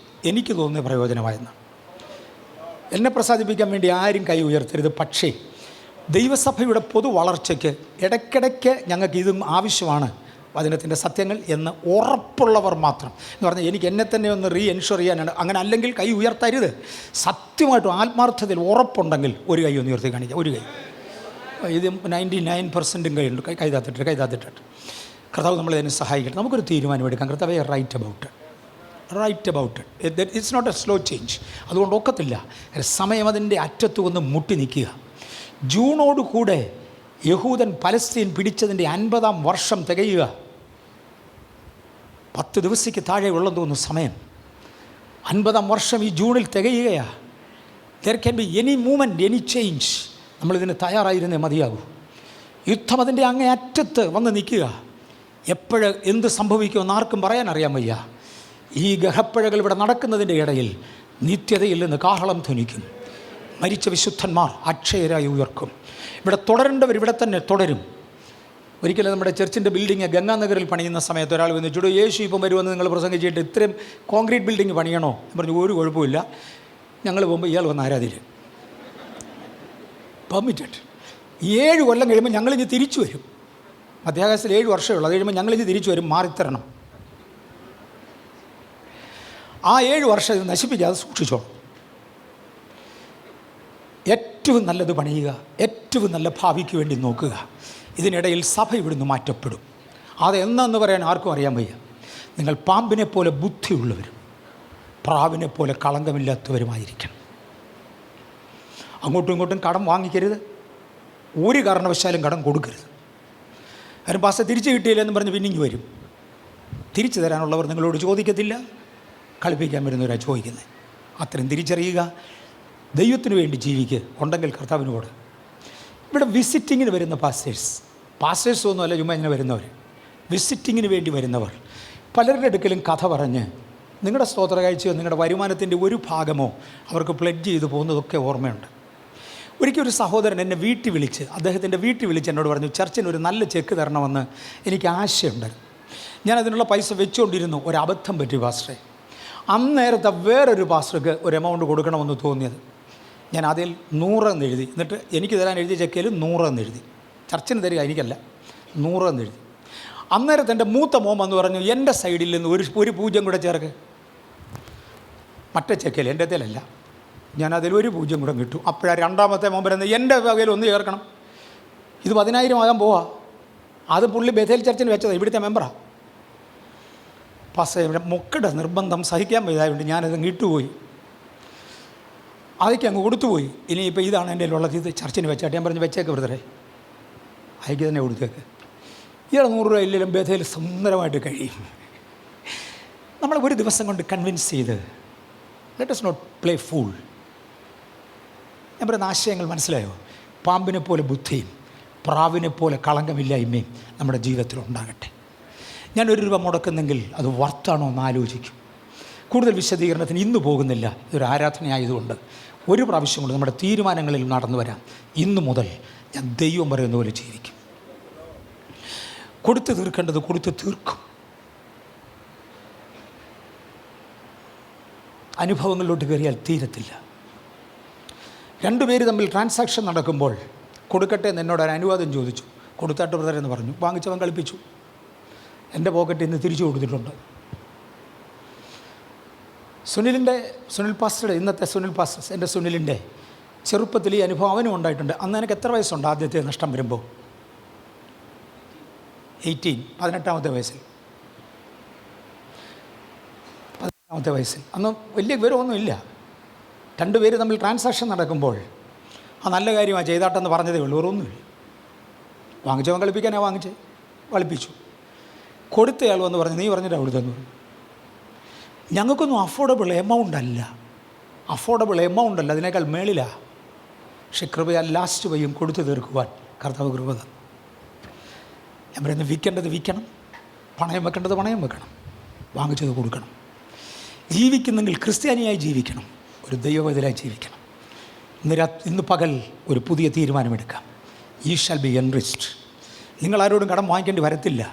എനിക്ക് തോന്നിയ പ്രയോജനമായെന്ന്. എന്നെ പ്രസാദിപ്പിക്കാൻ വേണ്ടി ആരും കൈ ഉയർത്തരുത്. പക്ഷേ ദൈവസഭയുടെ പൊതു വളർച്ചയ്ക്ക് ഇടയ്ക്കിടയ്ക്ക് ഞങ്ങൾക്ക് ഇതും ആവശ്യമാണ്, വചനത്തിൻ്റെ സത്യങ്ങൾ എന്ന് ഉറപ്പുള്ളവർ മാത്രം. എന്ന് പറഞ്ഞാൽ എനിക്ക് എന്നെ തന്നെ ഒന്ന് എൻഷുർ ചെയ്യാനാണ്. അങ്ങനെ അല്ലെങ്കിൽ കൈ ഉയർത്തരുത്. സത്യമായിട്ടും ആത്മാർത്ഥതയിൽ ഉറപ്പുണ്ടെങ്കിൽ ഒരു കൈ ഒന്ന് ഉയർത്തി കാണിക്കുക. ഒരു കൈ. ഇത് 99% കൈയുണ്ട്. കൈതാത്തിട്ട് കർത്താവ് നമ്മളതിനെ സഹായിക്കട്ടെ. നമുക്കൊരു തീരുമാനമെടുക്കാം. കർത്താവേ right about it. It's not a slow change. അതുകൊണ്ട് ഒക്കത്തില്ല. സമയം അതിൻ്റെ അറ്റത്ത് വന്ന് മുട്ടി നിൽക്കുക. ജൂണോടുകൂടെ യഹൂദൻ പലസ്തീൻ പിടിച്ചതിൻ്റെ 50-ാം വർഷം തികയുക. 10 ദിവസത്തേക്ക് താഴെ ഉള്ളെന്ന് തോന്നുന്നു സമയം. 50-ാം വർഷം ഈ ജൂണിൽ തികയുകയാണ്. There can be any movement, any change. നമ്മളിതിന് തയ്യാറായിരുന്നേ മതിയാകൂ. യുദ്ധം അതിൻ്റെ അങ്ങേ അറ്റത്ത് വന്ന് നിൽക്കുക. എപ്പോഴ് എന്ത് സംഭവിക്കുമെന്ന് ആർക്കും പറയാൻ അറിയാൻ വയ്യ. ഈ ഗ്രഹപ്പഴകൾ ഇവിടെ നടക്കുന്നതിൻ്റെ ഇടയിൽ നിത്യതയിൽ നിന്ന് കാഹളം ധ്വനിക്കും. മരിച്ച വിശുദ്ധന്മാർ അക്ഷയരായി ഉയർക്കും. ഇവിടെ തുടരേണ്ടവർ ഇവിടെ തന്നെ തുടരും. ഒരിക്കലും നമ്മുടെ ചർച്ചിൻ്റെ ബിൽഡിങ് ഗംഗാനഗറിൽ പണിയുന്ന സമയത്ത് ഒരാൾ വന്ന് ചുടു യേശു ഇപ്പം വരുമെന്ന് നിങ്ങൾ പ്രസംഗിച്ചിട്ട് ഇത്രയും കോൺക്രീറ്റ് ബിൽഡിങ് പണിയണോ എന്ന് പറഞ്ഞു. ഒരു കുഴപ്പമില്ല, ഞങ്ങൾ പോകുമ്പോൾ ഇയാൾ വന്ന് ആരാധിക്കും. പെർമിറ്റഡ്. 7 കൊല്ലം കഴിയുമ്പോൾ ഞങ്ങളിഞ്ഞ് തിരിച്ചു വരും. മധ്യാകാശത്തിൽ 7 വർഷമേ ഉള്ളൂ. അത് കഴിയുമ്പോൾ ഞങ്ങളിഞ്ഞ് തിരിച്ചു വരും. മാറിത്തരണം. ആ 7 വർഷം ഇത് നശിപ്പിക്കാതെ സൂക്ഷിച്ചോളൂ. ഏറ്റവും നല്ലത് പണിയുക, ഏറ്റവും നല്ല ഭാവിക്ക് വേണ്ടി നോക്കുക. ഇതിനിടയിൽ സഭ ഇവിടുന്ന് മാറ്റപ്പെടും. അതെന്നു പറയാൻ ആർക്കും അറിയാൻ വയ്യ. നിങ്ങൾ പാമ്പിനെ പോലെ ബുദ്ധിയുള്ളവരും പ്രാവിനെ പോലെ കളങ്കമില്ലാത്തവരുമായിരിക്കണം. അങ്ങോട്ടും ഇങ്ങോട്ടും കടം വാങ്ങിക്കരുത്. ഒരു കാരണവശാലും കടം കൊടുക്കരുത്. കാര്യം പാസ്റ്റർ തിരിച്ചു കിട്ടിയില്ലെന്ന് പറഞ്ഞ് പിന്നിങ്ങ് വരും. തിരിച്ചു തരാനുള്ളവർ നിങ്ങളോട് ചോദിക്കത്തില്ല, കളിപ്പിക്കാൻ വരുന്നവരാണ് ചോദിക്കുന്നത്. അത്രയും തിരിച്ചറിയുക. ദൈവത്തിന് വേണ്ടി ജീവിക്കുക. ഉണ്ടെങ്കിൽ കർത്താവിനോട്. ഇവിടെ വിസിറ്റിങ്ങിന് വരുന്ന പാസ്റ്റേഴ്സ് ഒന്നുമല്ല, ചുമ്മാ ഇങ്ങനെ വരുന്നവർ, വിസിറ്റിങ്ങിന് വേണ്ടി വരുന്നവർ പലരുടെ അടുക്കലും കഥ പറഞ്ഞ് നിങ്ങളുടെ സ്തോത്ര കാഴ്ചയോ നിങ്ങളുടെ വരുമാനത്തിൻ്റെ ഒരു ഭാഗമോ അവർക്ക് പ്ലെഡ്ജ് ചെയ്ത് പോകുന്നതൊക്കെ ഓർമ്മയുണ്ട്. ഒരിക്കൽ ഒരു സഹോദരൻ എന്നെ അദ്ദേഹത്തിൻ്റെ വീട്ടിൽ വിളിച്ച് എന്നോട് പറഞ്ഞു, ചർച്ചിന് ഒരു നല്ല ചെക്ക് തരണമെന്ന് എനിക്ക് ആശയമുണ്ടായിരുന്നു. ഞാൻ അതിനുള്ള പൈസ വെച്ചുകൊണ്ടിരുന്നു. ഒരു അബദ്ധം പറ്റി പാസ്റ്ററെ. അന്നേരത്തെ വേറൊരു പാസ്റ്റർക്ക് ഒരു എമൗണ്ട് കൊടുക്കണമെന്ന് തോന്നിയത്. ഞാൻ അതിൽ 100 എന്ന് എഴുതി. എന്നിട്ട് എനിക്ക് തരാൻ എഴുതിയ ചെക്കയിൽ 100 എന്ന് എഴുതി. ചർച്ചിന് തരിക, എനിക്കല്ല, 100 എന്ന് എഴുതി. അന്നേരത്തെ എൻ്റെ മൂത്ത മോൻ എന്ന് പറഞ്ഞു, എൻ്റെ സൈഡിൽ നിന്ന് ഒരു 0 കൂടെ ചേർക്ക്. മറ്റേ ചെക്കയിൽ എൻ്റെ തേലല്ല, ഞാൻ അതിൽ 1 0 കൂടെ കിട്ടും. അപ്പോഴാണ് രണ്ടാമത്തെ മോൻ പറയുന്നത്, എൻ്റെ വകയിൽ 1 ചേർക്കണം. ഇത് 10,000 ആകാൻ പോവാ. അത് പുള്ളി ബഥേൽ ചർച്ചിൽ വെച്ചത്, ഇവിടുത്തെ മെമ്പറാണ്. ഇവിടെ മൊക്കയുടെ നിർബന്ധം സഹിക്കാൻ വയ്യായതുകൊണ്ട് ഞാനത് ഇട്ടുപോയി, അതൊക്കെ അങ്ങ് കൊടുത്തുപോയി. ഇനിയിപ്പോൾ ഇതാണ് എൻ്റെ ഉള്ളത്, ഇത് ചർച്ചിന് വെച്ചാട്ട് ഞാൻ പറഞ്ഞു വെച്ചേക്ക് ബ്രദറെ, അയക്ക് തന്നെ കൊടുത്തേക്ക്. ഇയാൾ 100 രൂപ ഇല്ലെങ്കിലും ബഥേൽ സുന്ദരമായിട്ട് കഴിയും. നമ്മൾ ഒരു ദിവസം കൊണ്ട് കൺവിൻസ് ചെയ്ത് let us not play fool. ഞാൻ പറയുന്ന ആശയങ്ങൾ മനസ്സിലായോ? പാമ്പിനെ പോലെ ബുദ്ധിയും പ്രാവിനെ പോലെ കളങ്കമില്ലായ്മയും നമ്മുടെ ജീവിതത്തിൽ ഉണ്ടാകട്ടെ. ഞാൻ 1 രൂപ മുടക്കുന്നെങ്കിൽ അത് വർത്താണോ എന്ന് ആലോചിക്കും. കൂടുതൽ വിശദീകരണത്തിന് ഇന്ന് പോകുന്നില്ല, ഇതൊരു ആരാധനയായതുകൊണ്ട്. ഒരു പ്രാവശ്യം കൊണ്ട് നമ്മുടെ തീരുമാനങ്ങളിൽ നടന്നു വരാം. ഇന്നു മുതൽ ഞാൻ ദൈവം പറയുന്ന പോലെ ജീവിക്കും. കൊടുത്തു തീർക്കേണ്ടത് കൊടുത്തു തീർക്കും. അനുഭവങ്ങളിലോട്ട് കയറിയാൽ തീരത്തില്ല. 2 പേര് തമ്മിൽ ട്രാൻസാക്ഷൻ നടക്കുമ്പോൾ കൊടുക്കട്ടെ എന്ന് എന്നോട് ഒരു അനുവാദം ചോദിച്ചു. കൊടുത്താട്ട് ബ്രദറെന്ന് പറഞ്ഞു. വാങ്ങിച്ചവൻ കളിപ്പിച്ചു. എൻ്റെ പോക്കറ്റിൽ നിന്ന് തിരിച്ചു കൊടുത്തിട്ടുണ്ട്. സുനിൽ പാസ്റ്ററുടെ, ഇന്നത്തെ സുനിൽ പാസ്റ്റർ, എൻ്റെ സുനിലിൻ്റെ ചെറുപ്പത്തിൽ ഈ അനുഭവം അവനും ഉണ്ടായിട്ടുണ്ട്. അന്ന് എനിക്ക് എത്ര വയസ്സുണ്ട് ആദ്യത്തെ നഷ്ടം വരുമ്പോൾ? 18 വയസ്സിൽ. 18 വയസ്സിൽ. അന്ന് വലിയ വിവരമൊന്നുമില്ല. 2 പേര് തമ്മിൽ ട്രാൻസാക്ഷൻ നടക്കുമ്പോൾ ആ നല്ല കാര്യമാണ് ചെയ്താട്ടെന്ന് പറഞ്ഞതേ ഉള്ളൂ, വേറൊന്നുമില്ല. വാങ്ങിച്ചവൻ കളിപ്പിക്കാനാണ് വാങ്ങിച്ച് കളിപ്പിച്ചു. കൊടുത്തയാൾ വന്ന് പറഞ്ഞു, നീ പറഞ്ഞിട്ട് കൊടുത്തെന്ന് പറഞ്ഞു. ഞങ്ങൾക്കൊന്നും അഫോർഡബിൾ എമൗണ്ട് അല്ല, അതിനേക്കാൾ മേളിലാണ്. പക്ഷെ കൃപയാൽ ലാസ്റ്റ് വയ്യും കൊടുത്തു തീർക്കുവാൻ കർത്താവ് കൃപ തന്നു. ഞാൻ പറയുന്നത് വിൽക്കേണ്ടത് വിൽക്കണം, പണയം വെക്കേണ്ടത് പണയം വെക്കണം, വാങ്ങിച്ചത് കൊടുക്കണം. ജീവിക്കുന്നെങ്കിൽ ക്രിസ്ത്യാനിയായി ജീവിക്കണം, ഒരു ദൈവവേദനായി ജീവിക്കണം. ഇന്ന് പകൽ ഒരു പുതിയ തീരുമാനമെടുക്കാം. You shall be enriched. നിങ്ങൾ ആരോടും കടം വാങ്ങിക്കേണ്ടി വരത്തില്ല.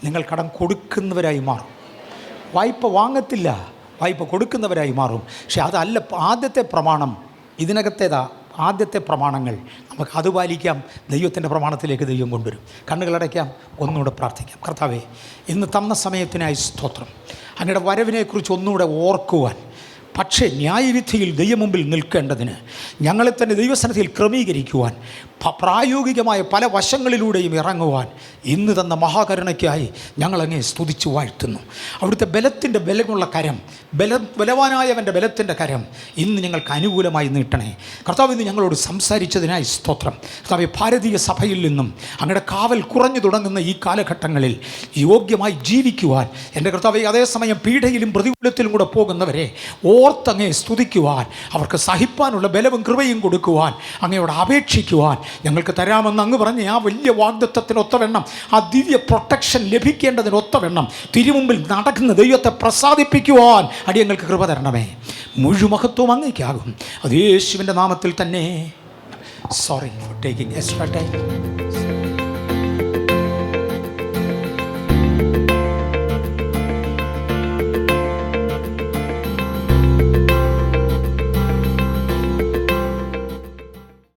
നിങ്ങൾ കടം കൊടുക്കുന്നവരായി മാറും. വായ്പ വാങ്ങത്തില്ല, വായ്പ കൊടുക്കുന്നവരായി മാറും. പക്ഷെ അതല്ല ആദ്യത്തെ പ്രമാണം. ഇതിനകത്തേതാ ആദ്യത്തെ പ്രമാണങ്ങൾ. നമുക്ക് അത് പാലിക്കാം. ദൈവത്തിൻ്റെ പ്രമാണത്തിലേക്ക് ദൈവം കൊണ്ടുവരും. കണ്ണുകളടയ്ക്കാം, ഒന്നുകൂടെ പ്രാർത്ഥിക്കാം. കർത്താവേ, ഇന്ന് തന്ന സമയത്തിനായി സ്തോത്രം. അങ്ങയുടെ വരവിനെക്കുറിച്ച് ഒന്നുകൂടെ ഓർക്കുവാൻ, പക്ഷേ ന്യായവിധിയിൽ ദൈവമുമ്പിൽ നിൽക്കേണ്ടതിന് ഞങ്ങളെ തന്നെ ദൈവസന്നിധിയിൽ ക്രമീകരിക്കുവാൻ, പ്രായോഗികമായ പല വശങ്ങളിലൂടെയും ഇറങ്ങുവാൻ ഇന്ന് തന്ന മഹാകരുണയ്ക്കായി ഞങ്ങളങ്ങേ സ്തുതിച്ചു വാഴ്ത്തുന്നു. അവിടുത്തെ ബലത്തിൻ്റെ ബലമുള്ള കരം, ബലവാനായവൻ്റെ ബലത്തിൻ്റെ കരം ഇന്ന് ഞങ്ങൾക്ക് അനുകൂലമായി നീട്ടണേ. കർത്താവ്, ഇന്ന് ഞങ്ങളോട് സംസാരിച്ചതിനായി സ്തോത്രം. കർത്താവ്, ഭാരതീയ സഭയിൽ നിന്നും അങ്ങയുടെ കാവൽ കുറഞ്ഞു തുടങ്ങുന്ന ഈ കാലഘട്ടങ്ങളിൽ യോഗ്യമായി ജീവിക്കുവാൻ, എൻ്റെ കർത്താവ്, അതേസമയം പീഡയിലും പ്രതികൂലത്തിലും കൂടെ പോകുന്നവരെ ഓർത്തങ്ങേ സ്തുതിക്കുവാൻ, അവർക്ക് സഹിപ്പാനുള്ള ബലവും കൃപയും കൊടുക്കുവാൻ, അങ്ങയോട് അപേക്ഷിക്കുവാൻ ഞങ്ങൾക്ക് തരാമെന്ന് അങ്ങ് പറഞ്ഞ ആ വലിയ വാഗ്ദത്തത്തിനൊത്തവണ്ണം, ആ ദിവ്യ പ്രൊട്ടക്ഷൻ ലഭിക്കേണ്ടതിനൊത്തവണ്ണം തിരുമുമ്പിൽ നടക്കുന്ന ദൈവത്തെ പ്രസാദിപ്പിക്കുവാൻ അടിയങ്ങൾക്ക് കൃപ തരണമേ. മുഴുമഹത്വം അങ്ങേക്കാകും. അത് യേശുവിൻ്റെ നാമത്തിൽ തന്നെ. Sorry four taking extra time.